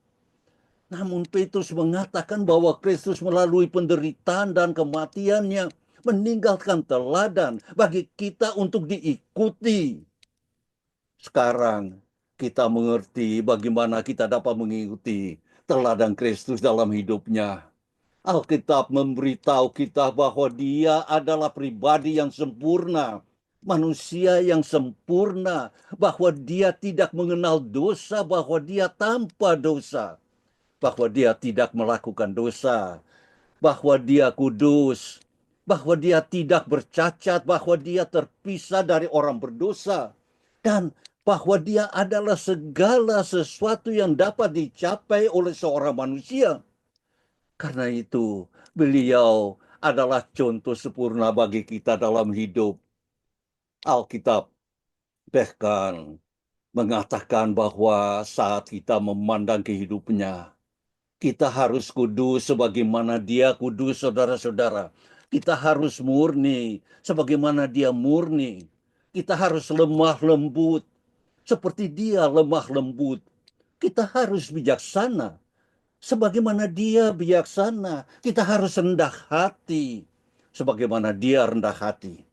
Namun Petrus mengatakan bahwa Kristus melalui penderitaan dan kematiannya meninggalkan teladan bagi kita untuk diikuti. Sekarang kita mengerti bagaimana kita dapat mengikuti teladan Kristus dalam hidupnya. Alkitab memberitahu kita bahwa Dia adalah pribadi yang sempurna, manusia yang sempurna, bahwa Dia tidak mengenal dosa, bahwa Dia tanpa dosa, bahwa Dia tidak melakukan dosa, bahwa Dia kudus, bahwa Dia tidak bercacat, bahwa Dia terpisah dari orang berdosa, dan bahwa Dia adalah segala sesuatu yang dapat dicapai oleh seorang manusia. Karena itu, Beliau adalah contoh sempurna bagi kita dalam hidup. Alkitab bahkan mengatakan bahwa saat kita memandang kehidupannya, kita harus kudus sebagaimana Dia kudus, saudara-saudara. Kita harus murni sebagaimana Dia murni. Kita harus lemah lembut seperti Dia lemah lembut. Kita harus bijaksana sebagaimana Dia bijaksana. Kita harus rendah hati sebagaimana Dia rendah hati.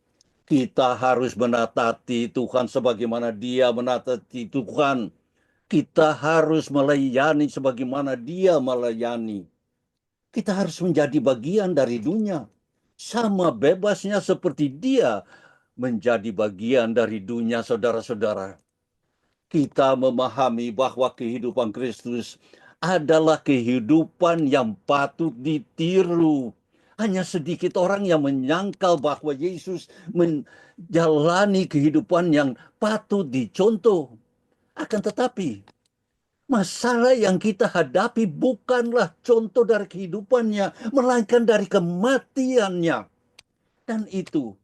Kita harus menatati Tuhan sebagaimana Dia menatati Tuhan. Kita harus melayani sebagaimana Dia melayani. Kita harus menjadi bagian dari dunia, sama bebasnya seperti Dia menjadi bagian dari dunia, saudara-saudara. Kita memahami bahwa kehidupan Kristus adalah kehidupan yang patut ditiru. Hanya sedikit orang yang menyangkal bahwa Yesus menjalani kehidupan yang patut dicontoh. Akan tetapi, masalah yang kita hadapi bukanlah contoh dari kehidupannya, melainkan dari kematiannya. Dan itu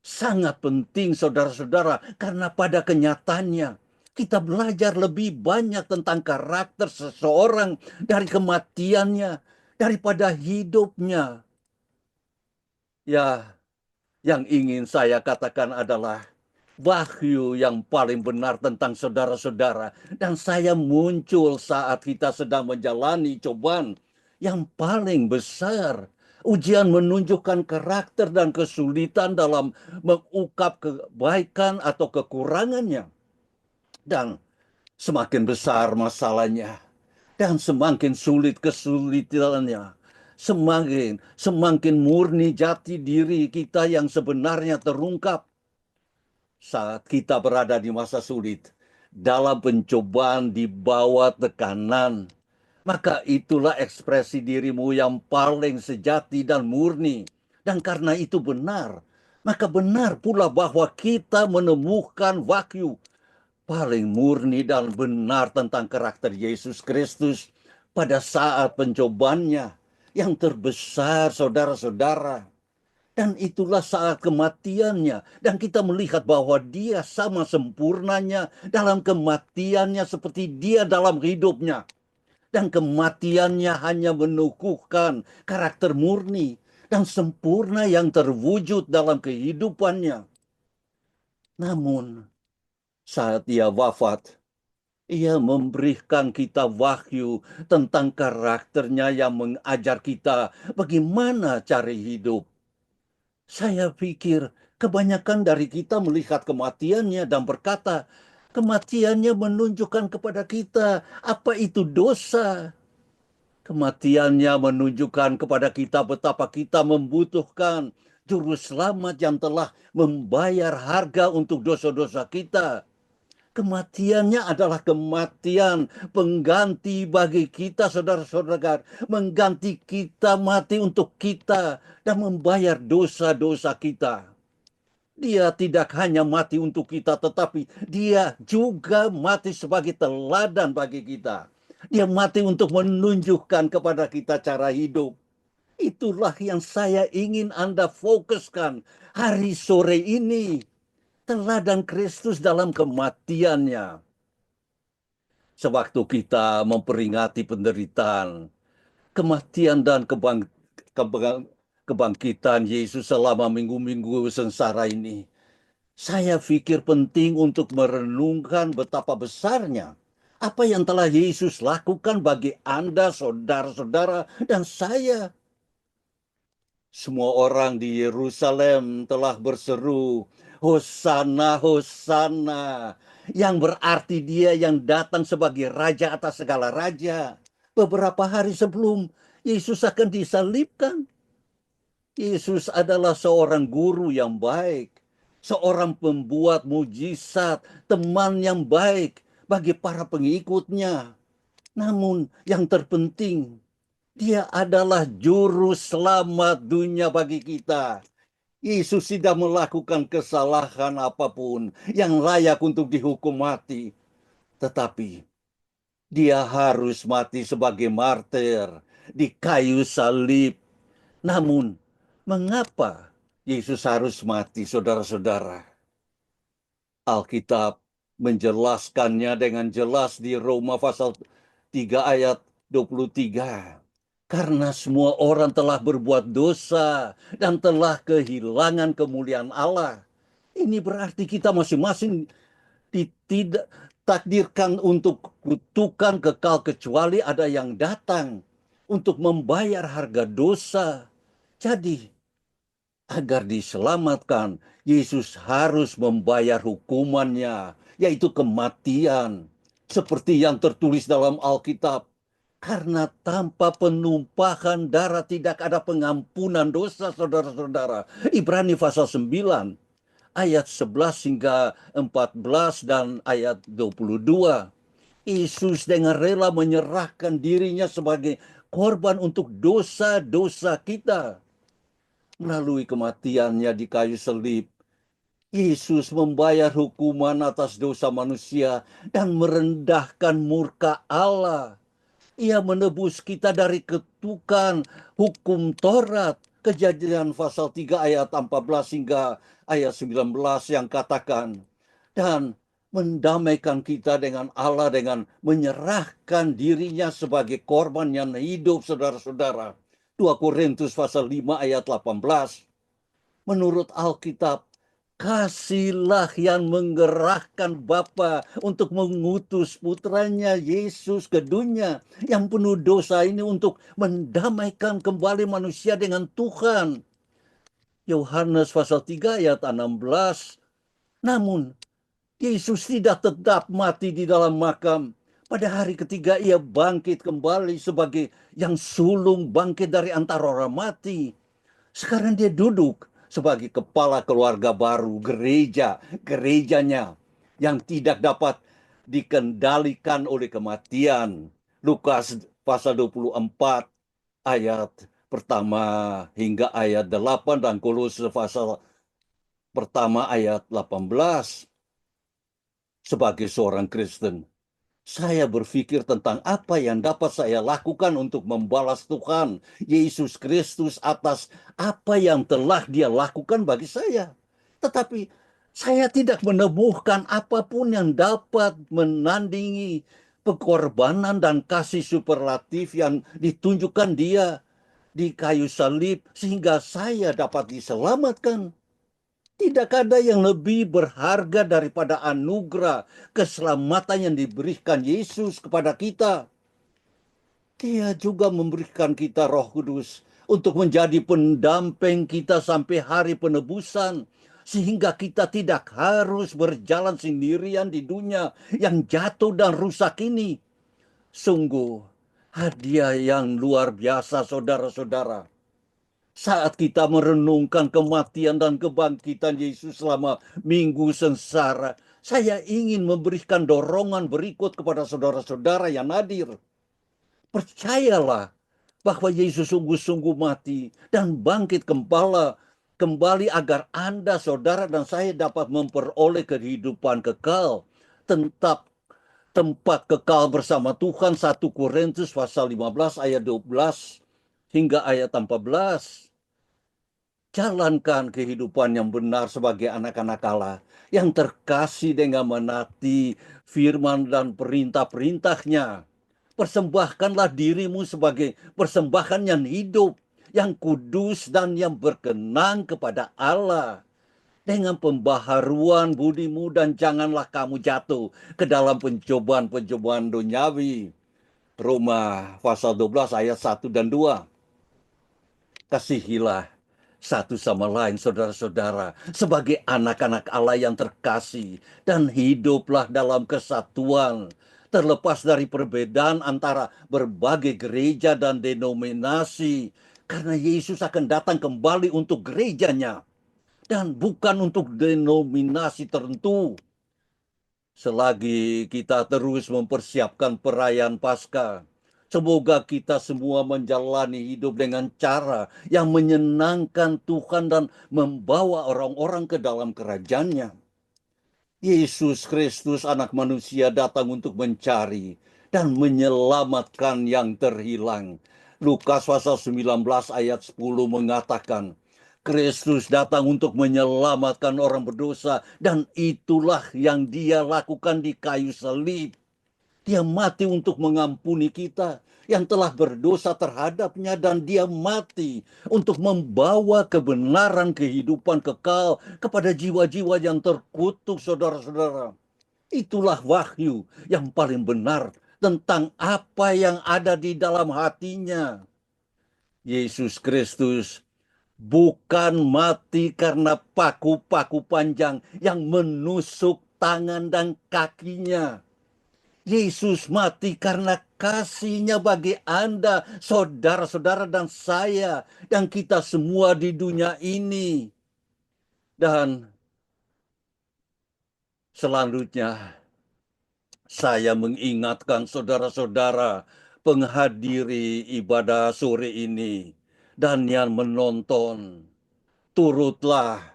sangat penting, saudara-saudara, karena pada kenyataannya kita belajar lebih banyak tentang karakter seseorang dari kematiannya daripada hidupnya. Ya, yang ingin saya katakan adalah wahyu yang paling benar tentang saudara-saudara. Dan saya muncul saat kita sedang menjalani cobaan yang paling besar. Ujian menunjukkan karakter dan kesulitan dalam mengungkap kebaikan atau kekurangannya. Dan semakin besar masalahnya, dan semakin sulit kesulitannya, semakin murni jati diri kita yang sebenarnya terungkap. Saat kita berada di masa sulit, dalam pencobaan di bawah tekanan, maka itulah ekspresi dirimu yang paling sejati dan murni. Dan karena itu benar, maka benar pula bahwa kita menemukan wahyu paling murni dan benar tentang karakter Yesus Kristus pada saat pencobaannya yang terbesar, saudara-saudara. Dan itulah saat kematiannya. Dan kita melihat bahwa dia sama sempurnanya dalam kematiannya seperti dia dalam hidupnya. Dan kematiannya hanya menukuhkan karakter murni dan sempurna yang terwujud dalam kehidupannya. Namun saat ia wafat, ia memberikan kita wahyu tentang karakternya yang mengajar kita bagaimana cara hidup. Saya pikir kebanyakan dari kita melihat kematiannya dan berkata, kematiannya menunjukkan kepada kita apa itu dosa. Kematiannya menunjukkan kepada kita betapa kita membutuhkan juru selamat yang telah membayar harga untuk dosa-dosa kita. Kematiannya adalah kematian pengganti bagi kita, saudara-saudara. Mengganti kita mati untuk kita dan membayar dosa-dosa kita. Dia tidak hanya mati untuk kita, tetapi dia juga mati sebagai teladan bagi kita. Dia mati untuk menunjukkan kepada kita cara hidup. Itulah yang saya ingin Anda fokuskan hari sore ini. Teladan Kristus dalam kematiannya. Sewaktu kita memperingati penderitaan, kematian dan kebangkitan Yesus selama minggu-minggu sengsara ini, saya pikir penting untuk merenungkan betapa besarnya apa yang telah Yesus lakukan bagi Anda, saudara-saudara, dan saya. Semua orang di Yerusalem telah berseru, Hosana, Hosana, yang berarti dia yang datang sebagai raja atas segala raja. Beberapa hari sebelum Yesus akan disalibkan, Yesus adalah seorang guru yang baik, seorang pembuat mujizat, teman yang baik bagi para pengikutnya. Namun yang terpenting, dia adalah juru selamat dunia bagi kita. Yesus tidak melakukan kesalahan apapun yang layak untuk dihukum mati. Tetapi dia harus mati sebagai martir di kayu salib. Namun, mengapa Yesus harus mati, saudara-saudara? Alkitab menjelaskannya dengan jelas di Roma pasal 3 ayat 23. Karena semua orang telah berbuat dosa dan telah kehilangan kemuliaan Allah. Ini berarti kita masing-masing tidak takdirkan untuk kutukan kekal kecuali ada yang datang untuk membayar harga dosa. Jadi, agar diselamatkan, Yesus harus membayar hukumannya, yaitu kematian. Seperti yang tertulis dalam Alkitab. Karena tanpa penumpahan darah tidak ada pengampunan dosa, saudara-saudara. Ibrani pasal 9, ayat 11 hingga 14 dan ayat 22. Yesus dengan rela menyerahkan dirinya sebagai korban untuk dosa-dosa kita. Melalui kematiannya di kayu salib, Yesus membayar hukuman atas dosa manusia dan merendahkan murka Allah. Ia menebus kita dari ketukan hukum Taurat. Kejadian pasal 3 ayat 14 hingga ayat 19 yang katakan. Dan mendamaikan kita dengan Allah dengan menyerahkan dirinya sebagai korban yang hidup, saudara-saudara. 2 Korintus pasal 5 ayat 18. Menurut Alkitab, kasihlah yang menggerakkan Bapa untuk mengutus putranya Yesus ke dunia yang penuh dosa ini untuk mendamaikan kembali manusia dengan Tuhan. Yohanes pasal 3 ayat 16. Namun, Yesus tidak tetap mati di dalam makam. Pada hari ketiga ia bangkit kembali sebagai yang sulung bangkit dari antara orang mati. Sekarang dia duduk sebagai kepala keluarga baru, gerejanya yang tidak dapat dikendalikan oleh kematian. Lukas pasal 24 ayat pertama hingga ayat 8 dan Kolose pasal pertama ayat 18. Sebagai seorang Kristen, Saya berpikir tentang apa yang dapat saya lakukan untuk membalas Tuhan Yesus Kristus atas apa yang telah Dia lakukan bagi saya. Tetapi saya tidak menemukan apapun yang dapat menandingi pengorbanan dan kasih superlatif yang ditunjukkan Dia di kayu salib sehingga saya dapat diselamatkan. Tidak ada yang lebih berharga daripada anugerah keselamatan yang diberikan Yesus kepada kita. Dia juga memberikan kita Roh Kudus untuk menjadi pendamping kita sampai hari penebusan. Sehingga kita tidak harus berjalan sendirian di dunia yang jatuh dan rusak ini. Sungguh, hadiah yang luar biasa saudara-saudara. Saat kita merenungkan kematian dan kebangkitan Yesus selama minggu sengsara, saya ingin memberikan dorongan berikut kepada saudara-saudara yang hadir. Percayalah bahwa Yesus sungguh-sungguh mati dan bangkit kembali agar Anda, saudara, dan saya dapat memperoleh kehidupan kekal. Tempat kekal bersama Tuhan. 1 Korintus pasal 15 ayat 12 hingga ayat 14. Jalankan kehidupan yang benar sebagai anak-anak Allah yang terkasih dengan menaati firman dan perintah-perintahnya. Persembahkanlah dirimu sebagai persembahan yang hidup, yang kudus dan yang berkenan kepada Allah. Dengan pembaharuan budimu dan janganlah kamu jatuh ke dalam pencobaan-pencobaan duniawi. Roma pasal 12 ayat 1 dan 2. Kasihilah satu sama lain saudara-saudara sebagai anak-anak Allah yang terkasih dan hiduplah dalam kesatuan terlepas dari perbedaan antara berbagai gereja dan denominasi karena Yesus akan datang kembali untuk gerejanya dan bukan untuk denominasi tertentu. Selagi kita terus mempersiapkan perayaan Paskah, semoga kita semua menjalani hidup dengan cara yang menyenangkan Tuhan dan membawa orang-orang ke dalam kerajaan-Nya. Yesus Kristus anak manusia datang untuk mencari dan menyelamatkan yang terhilang. Lukas pasal 19 ayat 10 mengatakan, Kristus datang untuk menyelamatkan orang berdosa dan itulah yang Dia lakukan di kayu salib. Dia mati untuk mengampuni kita yang telah berdosa terhadapnya dan Dia mati untuk membawa kebenaran kehidupan kekal kepada jiwa-jiwa yang terkutuk, saudara-saudara. Itulah wahyu yang paling benar tentang apa yang ada di dalam hatinya. Yesus Kristus bukan mati karena paku-paku panjang yang menusuk tangan dan kakinya. Yesus mati karena kasih-Nya bagi Anda, saudara-saudara dan saya, dan kita semua di dunia ini. Dan selanjutnya, saya mengingatkan saudara-saudara penghadiri ibadah sore ini dan yang menonton, turutlah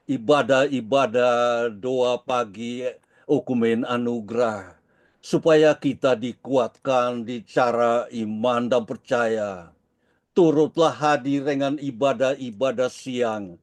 ibadah-ibadah doa pagi Okumen Anugerah supaya kita dikuatkan di cara iman dan percaya. Turutlah hadir dengan ibadah-ibadah siang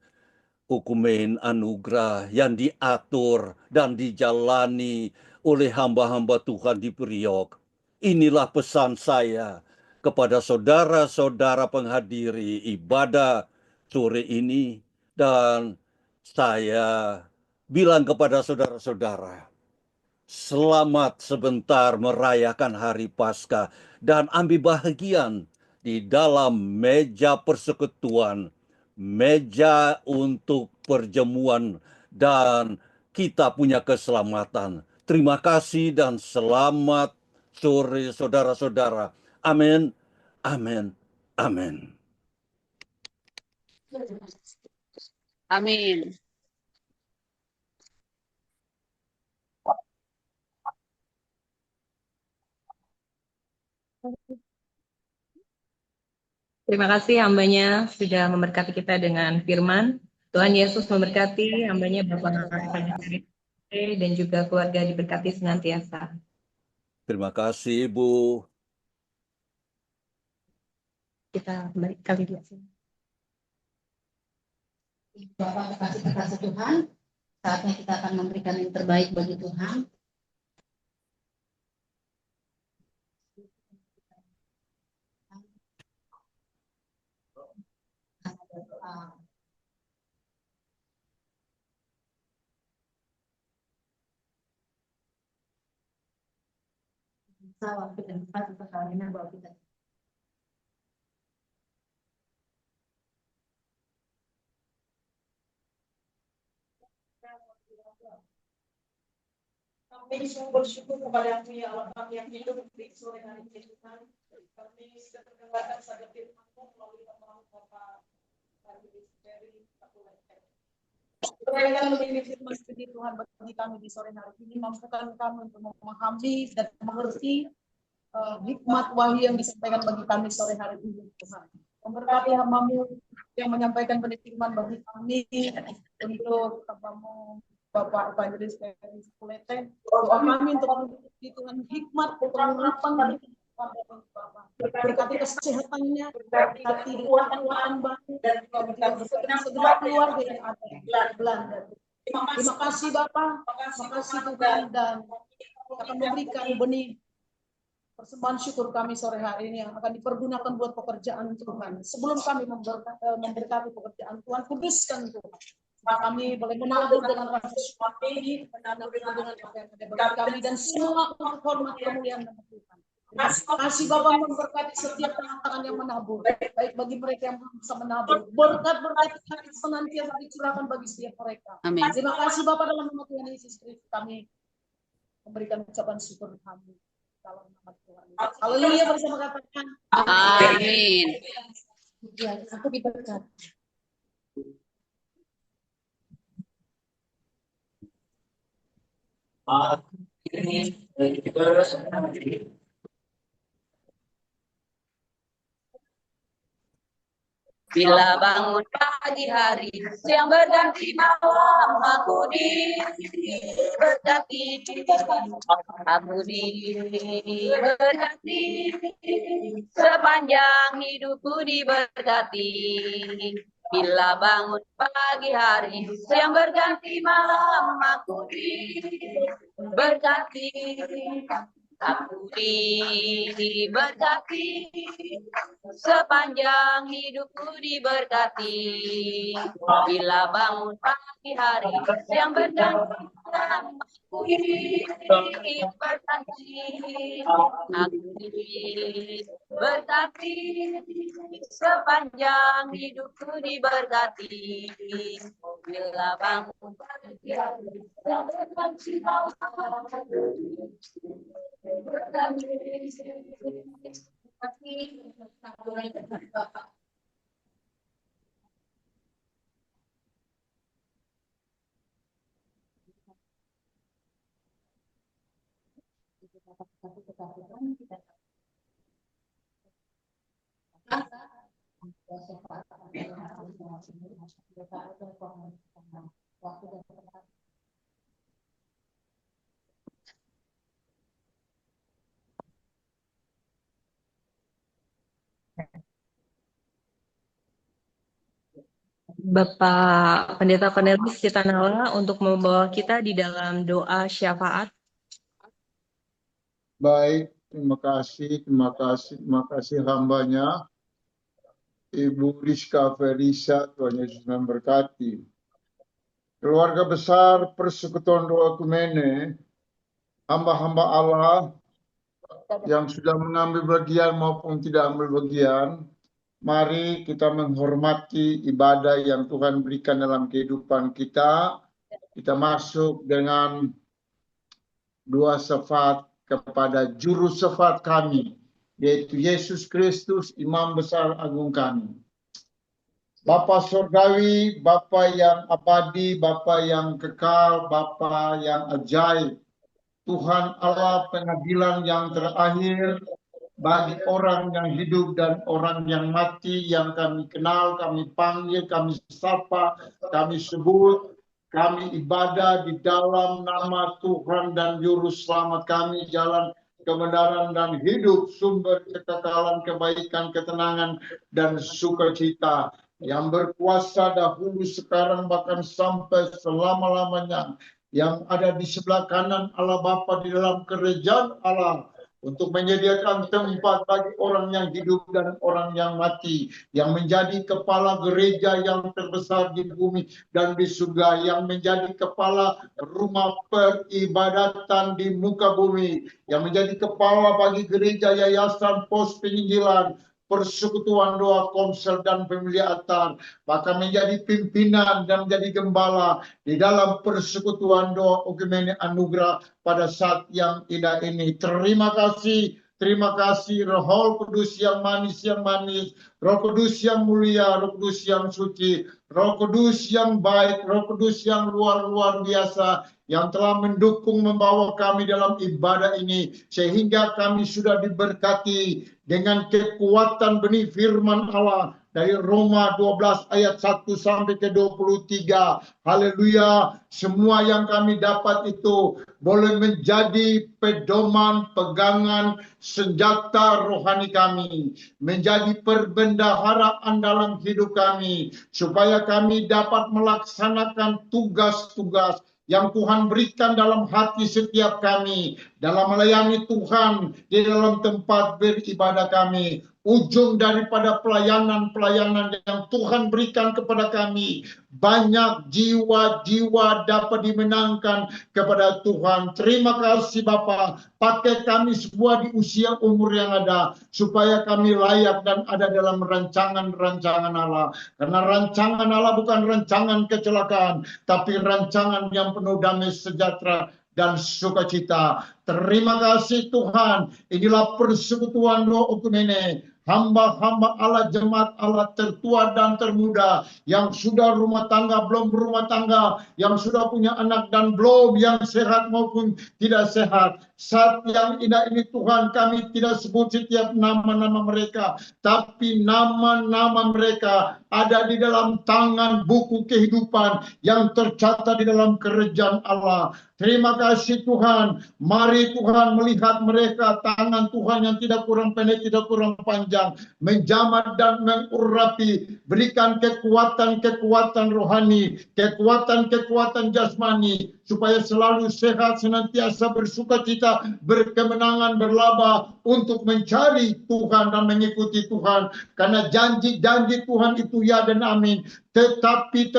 Okumen Anugerah yang diatur dan dijalani oleh hamba-hamba Tuhan di Priok. Inilah pesan saya kepada saudara-saudara penghadiri ibadah sore ini, dan saya bilang kepada saudara-saudara, selamat sebentar merayakan hari Paskah dan ambil bahagian di dalam meja persekutuan, meja untuk perjamuan, dan kita punya keselamatan. Terima kasih dan selamat sore saudara-saudara. Amin, amin, amin. Amin. Terima kasih hambanya sudah memberkati kita dengan firman. Tuhan Yesus memberkati hambanya Bapak dan juga keluarga diberkati senantiasa. Terima kasih, Ibu. Kita kali dia sini. Bapak kekasih Tuhan, saatnya kita akan memberikan yang terbaik bagi Tuhan. Waktu dan tempat untuk kalian bahwa kita Kami bersyukur kepada Allah kami yang hidup di sore hari ini Tuhan. Kami sudah terdengarkan sabda firman-Mu melalui pemahaman Bapak dari Berikan menjadi firman sendiri Tuhan bagi kami di sore hari ini, mampukan kami untuk memahami dan mengerti hikmat wahyu yang disampaikan bagi kami sore hari ini Tuhan. Memberkati hamba-Mu yang menyampaikan firman bagi kami untuk hamba-Mu Bapak Evangelis dari Kulete. Doa kami untuk mengerti Tuhan hikmat pengurapan berkati kesehatannya, berkati kekuatan baru dan segera keluar dari Belanda. Terima kasih Bapak, terima kasih Tuhan dan akan memberikan benih persembahan syukur kami sore hari ini yang akan dipergunakan buat pekerjaan Tuhan. Sebelum kami memberkati pekerjaan Tuhan, kuduskan Tuhan. Kami boleh menabur dengan rasa syukur ini, menabur dengan apa yang ada bagi kami dan semua hormat kemuliaan nama Tuhan. Terima kasih Bapak memberkati setiap tangan yang menabur, baik bagi mereka yang bisa menabur. Berkat-berkat senantiasa dicurahkan bagi setiap mereka. Amin. Terima kasih Bapak dalam nama Tuhan Yesus Kristus kami memberikan ucapan syukur kami dalam nama Tuhan. Haleluya bersama katakan. Amin. ya, aku diberkati. Bila bangun pagi hari, siang berganti malam, aku diberkati, aku diberkati, sepanjang hidupku diberkati. Bila bangun pagi hari, siang berganti malam, aku diberkati, aku diberkati, sepanjang hidupku diberkati. Bila bangun pagi hari, siang berganti malam, aku diberkati, aku diberkati, sepanjang hidupku diberkati. Bila bangun pagi hari, siang berganti malam, Bapak Pendeta Cornelius Citanala untuk membawa kita di dalam doa syafaat. Baik, terima kasih hambanya. Ibu Rizka Ferisa, Tuhan Yesus memberkati. Keluarga besar Persekutuan Doa Ekumene, hamba-hamba Allah yang sudah mengambil bagian maupun tidak ambil bagian, mari kita menghormati ibadah yang Tuhan berikan dalam kehidupan kita. Kita masuk dengan dua syafaat kepada juru syafaat kami, yaitu Yesus Kristus, Imam Besar Agung kami. Bapa Surgawi, Bapa yang abadi, Bapa yang kekal, Bapa yang ajaib, Tuhan Allah pengadilan yang terakhir bagi orang yang hidup dan orang yang mati, yang kami kenal, kami panggil, kami sapa, kami sebut, kami ibadah di dalam nama Tuhan dan Juru Selamat kami, jalan kebenaran dan hidup, sumber kekekalan, kebaikan, ketenangan, dan sukacita yang berkuasa dahulu, sekarang, bahkan sampai selama-lamanya, yang ada di sebelah kanan Allah Bapa di dalam kerajaan Allah, untuk menyediakan tempat bagi orang yang hidup dan orang yang mati, yang menjadi kepala gereja yang terbesar di bumi dan di surga, yang menjadi kepala rumah peribadatan di muka bumi, yang menjadi kepala bagi gereja, yayasan, pos penginjilan, persekutuan doa, komsel, dan pemiliatan, bahkan menjadi pimpinan dan menjadi gembala di dalam persekutuan doa Okumene Anugerah pada saat yang indah ini. Terima kasih Roh Kudus yang manis, Roh Kudus yang mulia, Roh Kudus yang suci, Roh Kudus yang baik, Roh Kudus yang luar biasa, yang telah mendukung membawa kami dalam ibadah ini, sehingga kami sudah diberkati dengan kekuatan benih firman Allah dari Roma 12 ayat 1 sampai ke 23. Haleluya. Semua yang kami dapat itu boleh menjadi pedoman, pegangan, senjata rohani kami, menjadi perbendaharaan dalam hidup kami, supaya kami dapat melaksanakan tugas-tugas yang Tuhan berikan dalam hati setiap kami, dalam melayani Tuhan di dalam tempat beribadah kami. Ujung daripada pelayanan-pelayanan yang Tuhan berikan kepada kami, banyak jiwa-jiwa dapat dimenangkan kepada Tuhan. Terima kasih Bapa, pakai kami semua di usia umur yang ada, supaya kami layak dan ada dalam rancangan-rancangan Allah. Karena rancangan Allah bukan rancangan kecelakaan, tapi rancangan yang penuh damai sejahtera dan sukacita. Terima kasih Tuhan. Inilah persekutuan doa Okumene, hamba-hamba Allah, jemaat Allah tertua dan termuda, yang sudah rumah tangga, belum berumah tangga, yang sudah punya anak dan belum, yang sehat maupun tidak sehat. Saat yang indah ini Tuhan, kami tidak sebut setiap nama-nama mereka, tapi nama-nama mereka ada di dalam tangan buku kehidupan yang tercatat di dalam kerajaan Allah. Terima kasih Tuhan. Mari Tuhan melihat mereka, tangan Tuhan yang tidak kurang pendek, tidak kurang panjang, menjamah dan mengurapi. Berikan kekuatan-kekuatan rohani, kekuatan-kekuatan jasmani, supaya selalu sehat, senantiasa bersukacita, berkemenangan, berlaba untuk mencari Tuhan dan mengikuti Tuhan. Karena janji-janji Tuhan itu ya dan amin. Tetapi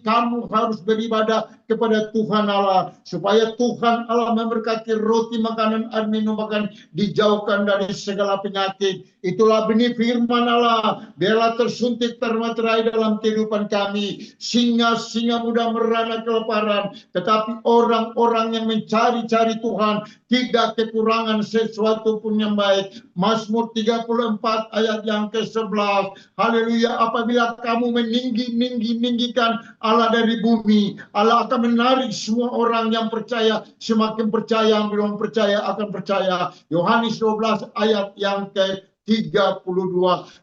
kamu harus beribadah kepada Tuhan Allah, supaya Tuhan Allah memberkati roti, makanan, air minum, bahkan dijauhkan dari segala penyakit. Itulah benih firman Allah, biarlah tersuntik, termaterai dalam kehidupan kami. Singa-singa muda merana kelaparan, tetapi orang-orang yang mencari-cari Tuhan tidak kekurangan sesuatu pun yang baik. Mazmur 34 ayat yang ke-11. Haleluya. Apabila kamu meninggikan Allah dari bumi, Allah akan menarik semua orang yang percaya. Semakin percaya, yang belum percaya akan percaya. Yohanes 12 ayat yang ke-32.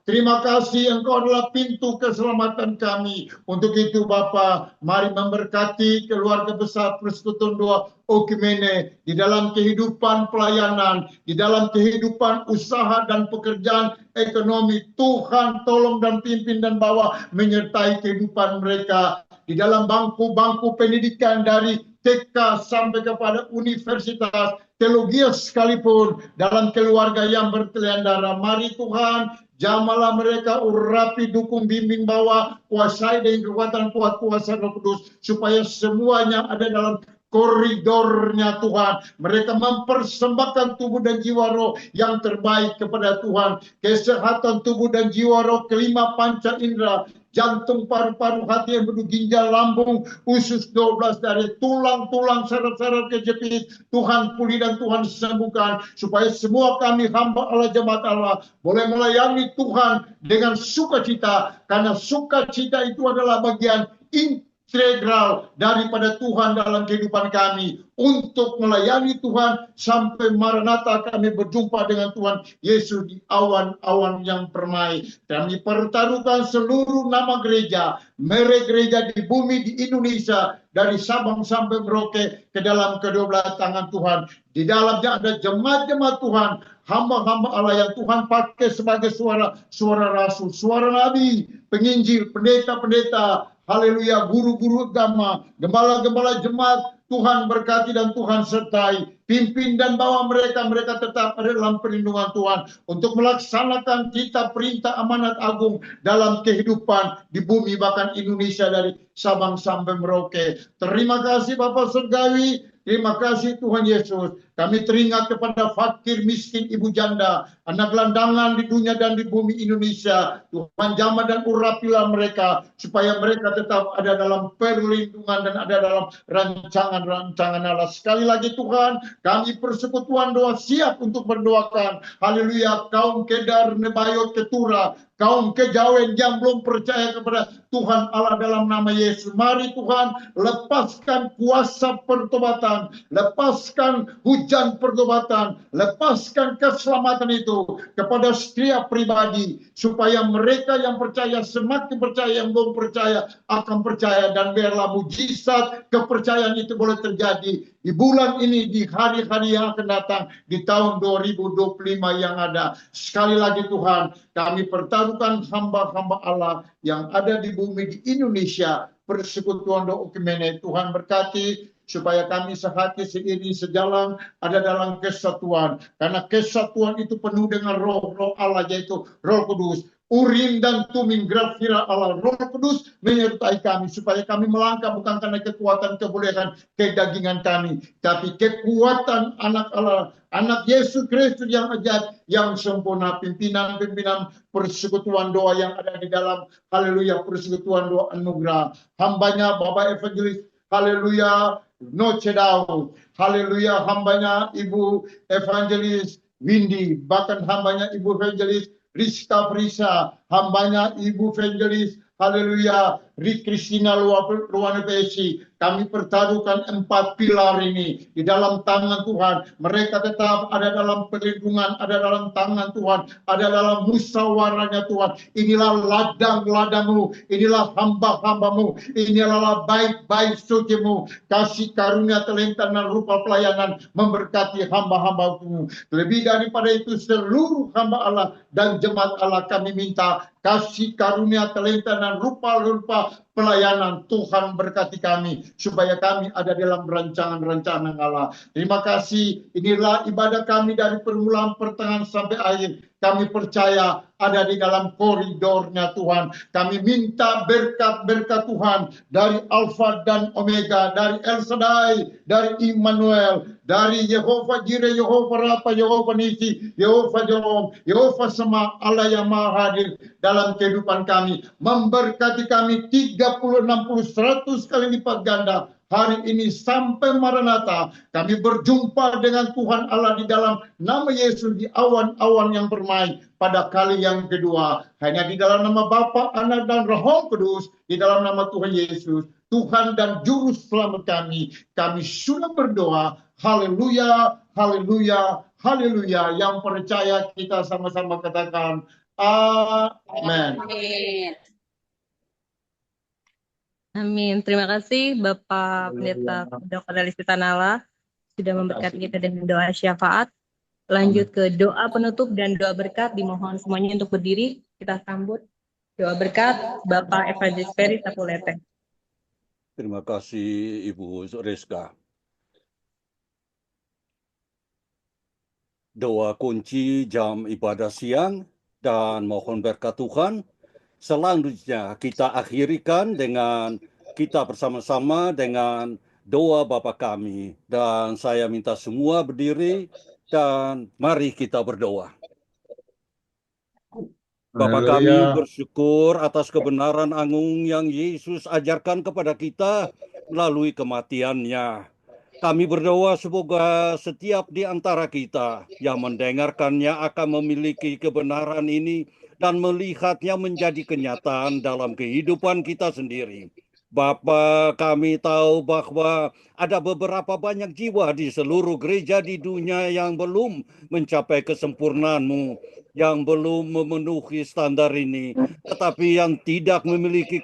Terima kasih, Engkau adalah pintu keselamatan kami. Untuk itu Bapa, mari memberkati keluarga besar Persekutuan Doa Okumene di dalam kehidupan pelayanan, di dalam kehidupan usaha dan pekerjaan ekonomi. Tuhan tolong dan pimpin dan bawa menyertai kehidupan mereka di dalam bangku-bangku pendidikan dari TK sampai kepada universitas, teologi sekalipun, dalam keluarga yang bertelandara. Mari Tuhan, jamalah mereka, urapi, dukung, bimbing, bawa, kuasai dengan kekuatan kuat kuasa Roh Kudus, supaya semuanya ada dalam koridornya Tuhan. Mereka mempersembahkan tubuh dan jiwa roh yang terbaik kepada Tuhan. Kesehatan tubuh dan jiwa roh, kelima panca indera, jantung, paru-paru, hati, empedu, ginjal, lambung, usus 12 dari tulang-tulang, saraf-saraf kejepit, Tuhan pulih dan Tuhan sembuhkan, supaya semua kami hamba Allah, jemaat Allah, boleh melayani Tuhan dengan sukacita, karena sukacita itu adalah bagian inti integral daripada Tuhan dalam kehidupan kami untuk melayani Tuhan sampai Maranatha kami berjumpa dengan Tuhan Yesus di awan-awan yang permai. Kami pertaruhkan seluruh nama gereja, merek gereja di bumi di Indonesia dari Sabang sampai Merauke ke dalam kedua tangan Tuhan. Di dalamnya ada jemaat-jemaat Tuhan, hamba-hamba Allah yang Tuhan pakai sebagai suara rasul, suara nabi, penginjil, pendeta-pendeta, haleluya, guru-guru agama, gembala-gembala jemaat. Tuhan berkati dan Tuhan sertai, pimpin dan bawa mereka tetap ada dalam perlindungan Tuhan untuk melaksanakan kitab perintah amanat agung dalam kehidupan di bumi bahkan Indonesia dari Sabang sampai Merauke. Terima kasih Bapak Surgawi, terima kasih Tuhan Yesus. Kami teringat kepada fakir, miskin, ibu janda, anak gelandangan di dunia dan di bumi Indonesia. Tuhan jamah dan urapilah mereka supaya mereka tetap ada dalam perlindungan dan ada dalam rancangan Allah. Sekali lagi Tuhan, kami persekutuan doa siap untuk berdoakan. Haleluya, kaum Kedar, Nebayot, Ketura, kaum Kejawen yang belum percaya kepada Tuhan Allah dalam nama Yesus. Mari Tuhan, lepaskan kuasa pertobatan, lepaskan hujan pertobatan, lepaskan keselamatan itu kepada setiap pribadi, supaya mereka yang percaya semakin percaya, yang belum percaya akan percaya, dan biarlah mujizat kepercayaan itu boleh terjadi di bulan ini, di hari-hari yang akan datang, di tahun 2025 yang ada. Sekali lagi Tuhan, kami pertaruhkan hamba-hamba Allah yang ada di bumi di Indonesia, persekutuan doa Ukimene. Tuhan berkati supaya kami sehati, seiring, sejalan, ada dalam kesatuan. Karena kesatuan itu penuh dengan roh Allah, yaitu Roh Kudus. Urim dan Tumim, grafira Allah, Roh Kudus menyertai kami supaya kami melangkah bukan karena kekuatan kebolehan kedagingan kami, tapi kekuatan anak Allah, anak Yesus Kristus yang ajaib, yang sempurna. Pimpinan-pimpinan persekutuan doa yang ada di dalam, haleluya, persekutuan doa anugerah, hambanya Bapak Evangelis, haleluya, Nocedau, haleluya, hambanya Ibu Evangelis Windy, bahkan hambanya Ibu Evangelis Rizka Frisa, hambanya Ibu Evangelis, haleluya, Kristina Luwane Pesi. Kami pertaruhkan 4 pilar ini di dalam tangan Tuhan. Mereka tetap ada dalam perlindungan, ada dalam tangan Tuhan, ada dalam musyawarahnya Tuhan. Inilah ladang-ladangmu, inilah hamba-hambamu, inilah baik-baik sucimu. Kasih karunia talenta dan rupa pelayanan memberkati hamba-hambamu. Lebih daripada itu, seluruh hamba Allah dan jemaat Allah kami minta kasih karunia talenta dan rupa-rupa pelayanan. Tuhan berkati kami supaya kami ada dalam rancangan-rancangan Allah. Terima kasih. Inilah ibadah kami dari permulaan, pertengahan sampai akhir. Kami percaya ada di dalam koridornya Tuhan. Kami minta berkat-berkat Tuhan dari Alfa dan Omega, dari El Shaddai, dari Immanuel, dari Yehova Jireh, Yehova Rafa, Yehova Nisi, Yehova Shalom, Yehova Sama, Allah yang Maha Hadir dalam kehidupan kami. Memberkati kami 30, 60, 100 kali lipat ganda. Hari ini sampai Maranatha, kami berjumpa dengan Tuhan Allah di dalam nama Yesus di awan-awan yang permai pada kali yang kedua. Hanya di dalam nama Bapa, Anak, dan Roh Kudus, di dalam nama Tuhan Yesus, Tuhan dan Juru Selamat kami. Kami sudah berdoa. Haleluya, haleluya, haleluya. Yang percaya kita sama-sama katakan amin. Amin. Amin. Terima kasih Bapak Pendeta Dr. Dalisty Tanala sudah memberkati kita dengan doa syafaat. Lanjut ke doa penutup dan doa berkat. Dimohon semuanya untuk berdiri. Kita sambut doa berkat Bapak Evangelis Ferry Sapulete. Terima kasih Ibu Rizka. Doa kunci jam ibadah siang dan mohon berkat Tuhan. Selanjutnya kita akhirikan dengan kita bersama-sama dengan doa Bapa kami. Dan saya minta semua berdiri dan mari kita berdoa. Bapa kami bersyukur atas kebenaran agung yang Yesus ajarkan kepada kita melalui kematiannya. Kami berdoa semoga setiap di antara kita yang mendengarkannya akan memiliki kebenaran ini dan melihatnya menjadi kenyataan dalam kehidupan kita sendiri. Bapa, kami tahu bahwa ada beberapa banyak jiwa di seluruh gereja di dunia yang belum mencapai kesempurnaan-Mu, yang belum memenuhi standar ini, tetapi yang tidak memiliki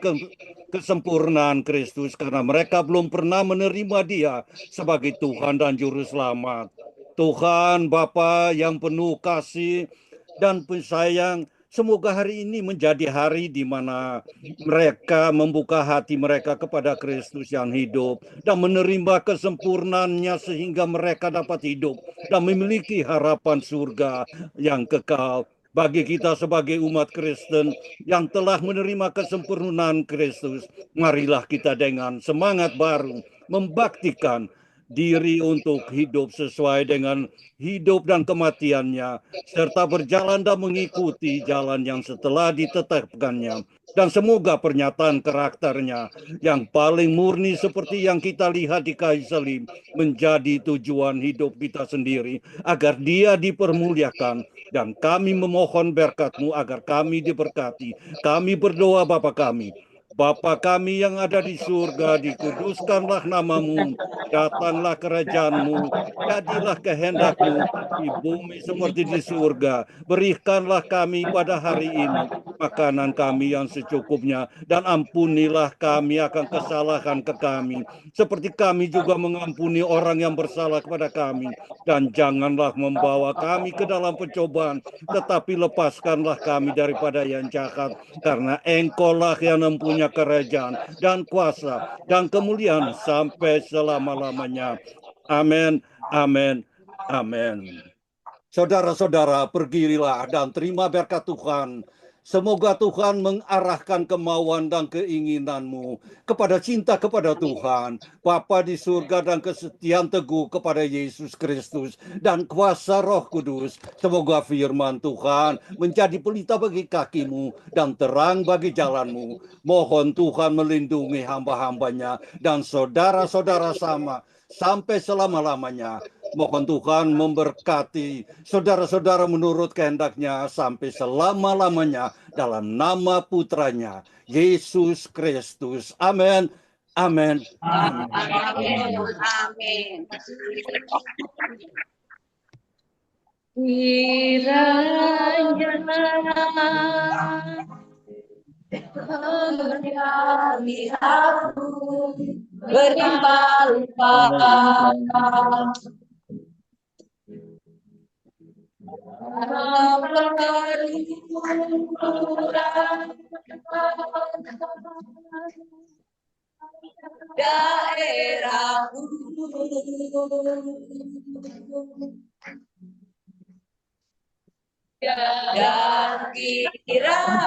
kesempurnaan Kristus karena mereka belum pernah menerima Dia sebagai Tuhan dan Juru Selamat. Tuhan Bapa yang penuh kasih dan penyayang, semoga hari ini menjadi hari di mana mereka membuka hati mereka kepada Kristus yang hidup dan menerima kesempurnaannya sehingga mereka dapat hidup dan memiliki harapan surga yang kekal. Bagi kita sebagai umat Kristen yang telah menerima kesempurnaan Kristus, marilah kita dengan semangat baru membaktikan diri untuk hidup sesuai dengan hidup dan kematiannya, serta berjalan dan mengikuti jalan yang setelah ditetapkannya. Dan semoga pernyataan karakternya yang paling murni seperti yang kita lihat di kayu salib menjadi tujuan hidup kita sendiri, agar Dia dipermuliakan. Dan kami memohon berkat-Mu agar kami diberkati. Kami berdoa Bapa kami, Bapa kami yang ada di surga, dikuduskanlah nama-Mu, datanglah kerajaan-Mu, jadilah kehendak-Mu di bumi seperti di surga. Berikanlah kami pada hari ini makanan kami yang secukupnya, dan ampunilah kami akan kesalahan ke kami, seperti kami juga mengampuni orang yang bersalah kepada kami. Dan janganlah membawa kami ke dalam pencobaan, tetapi lepaskanlah kami daripada yang jahat, karena Engkau-lah yang mempunyai kerajaan dan kuasa dan kemuliaan sampai selama-lamanya. Amin, amin, amin. Saudara-saudara, pergilah dan terima berkat Tuhan. Semoga Tuhan mengarahkan kemauan dan keinginanmu kepada cinta kepada Tuhan, Bapa di surga, dan kesetiaan teguh kepada Yesus Kristus dan kuasa Roh Kudus. Semoga firman Tuhan menjadi pelita bagi kakimu dan terang bagi jalanmu. Mohon Tuhan melindungi hamba-hambanya dan saudara-saudara sama sampai selama-lamanya. Mohon Tuhan memberkati saudara-saudara menurut kehendak-Nya sampai selama-lamanya dalam nama putranya, Yesus Kristus. Amin. Amin. Amin. Amin. Kiranya lihatku berlimpah-limpah, daerahku dan kiranya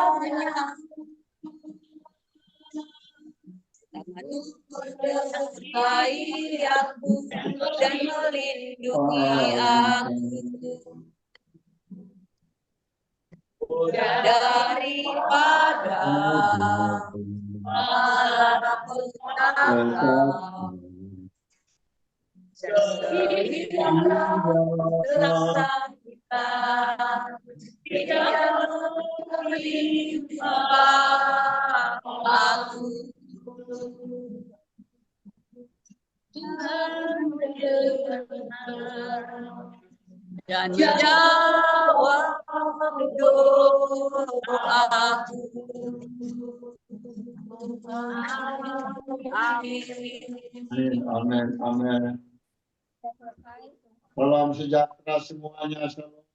menyertai aku dan melindungi aku daripada malapetaka, sehingga terasa kita tidak menimpa aku. Dan jawab doaku. Amin, amin, amin. Salam sejahtera semuanya.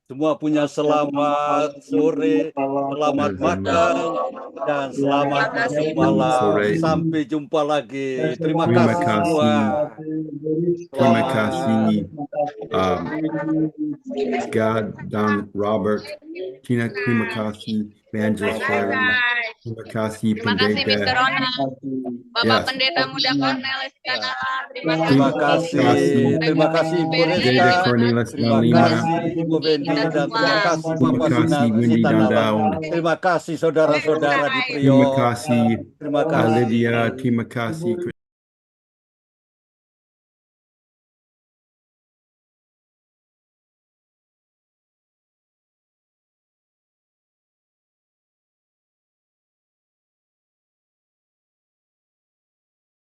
Semua punya selamat sore, selamat makan, dan selamat malam. Sampai jumpa lagi. Terima kasih semua. Terima kasih God dan Robert. Tina, terima kasih Evangelist Fire. Terima kasih Terima kasih Mr. Pendeta. Ronald, Bapak Yes. Pendeta Muda Cornelis Kanala. Terima Terima kasih. kasih. Terima kasih Ibu Pendeta Rizka. Cornelis Terima dan Lima. kasih Ibu Bendi, dan terima kasih Terima Bapak kasih Wendy dan Sitanala. Daud. Terima kasih saudara-saudara di Terima Priok. kasih Terima kasih. Lydia. Terima kasih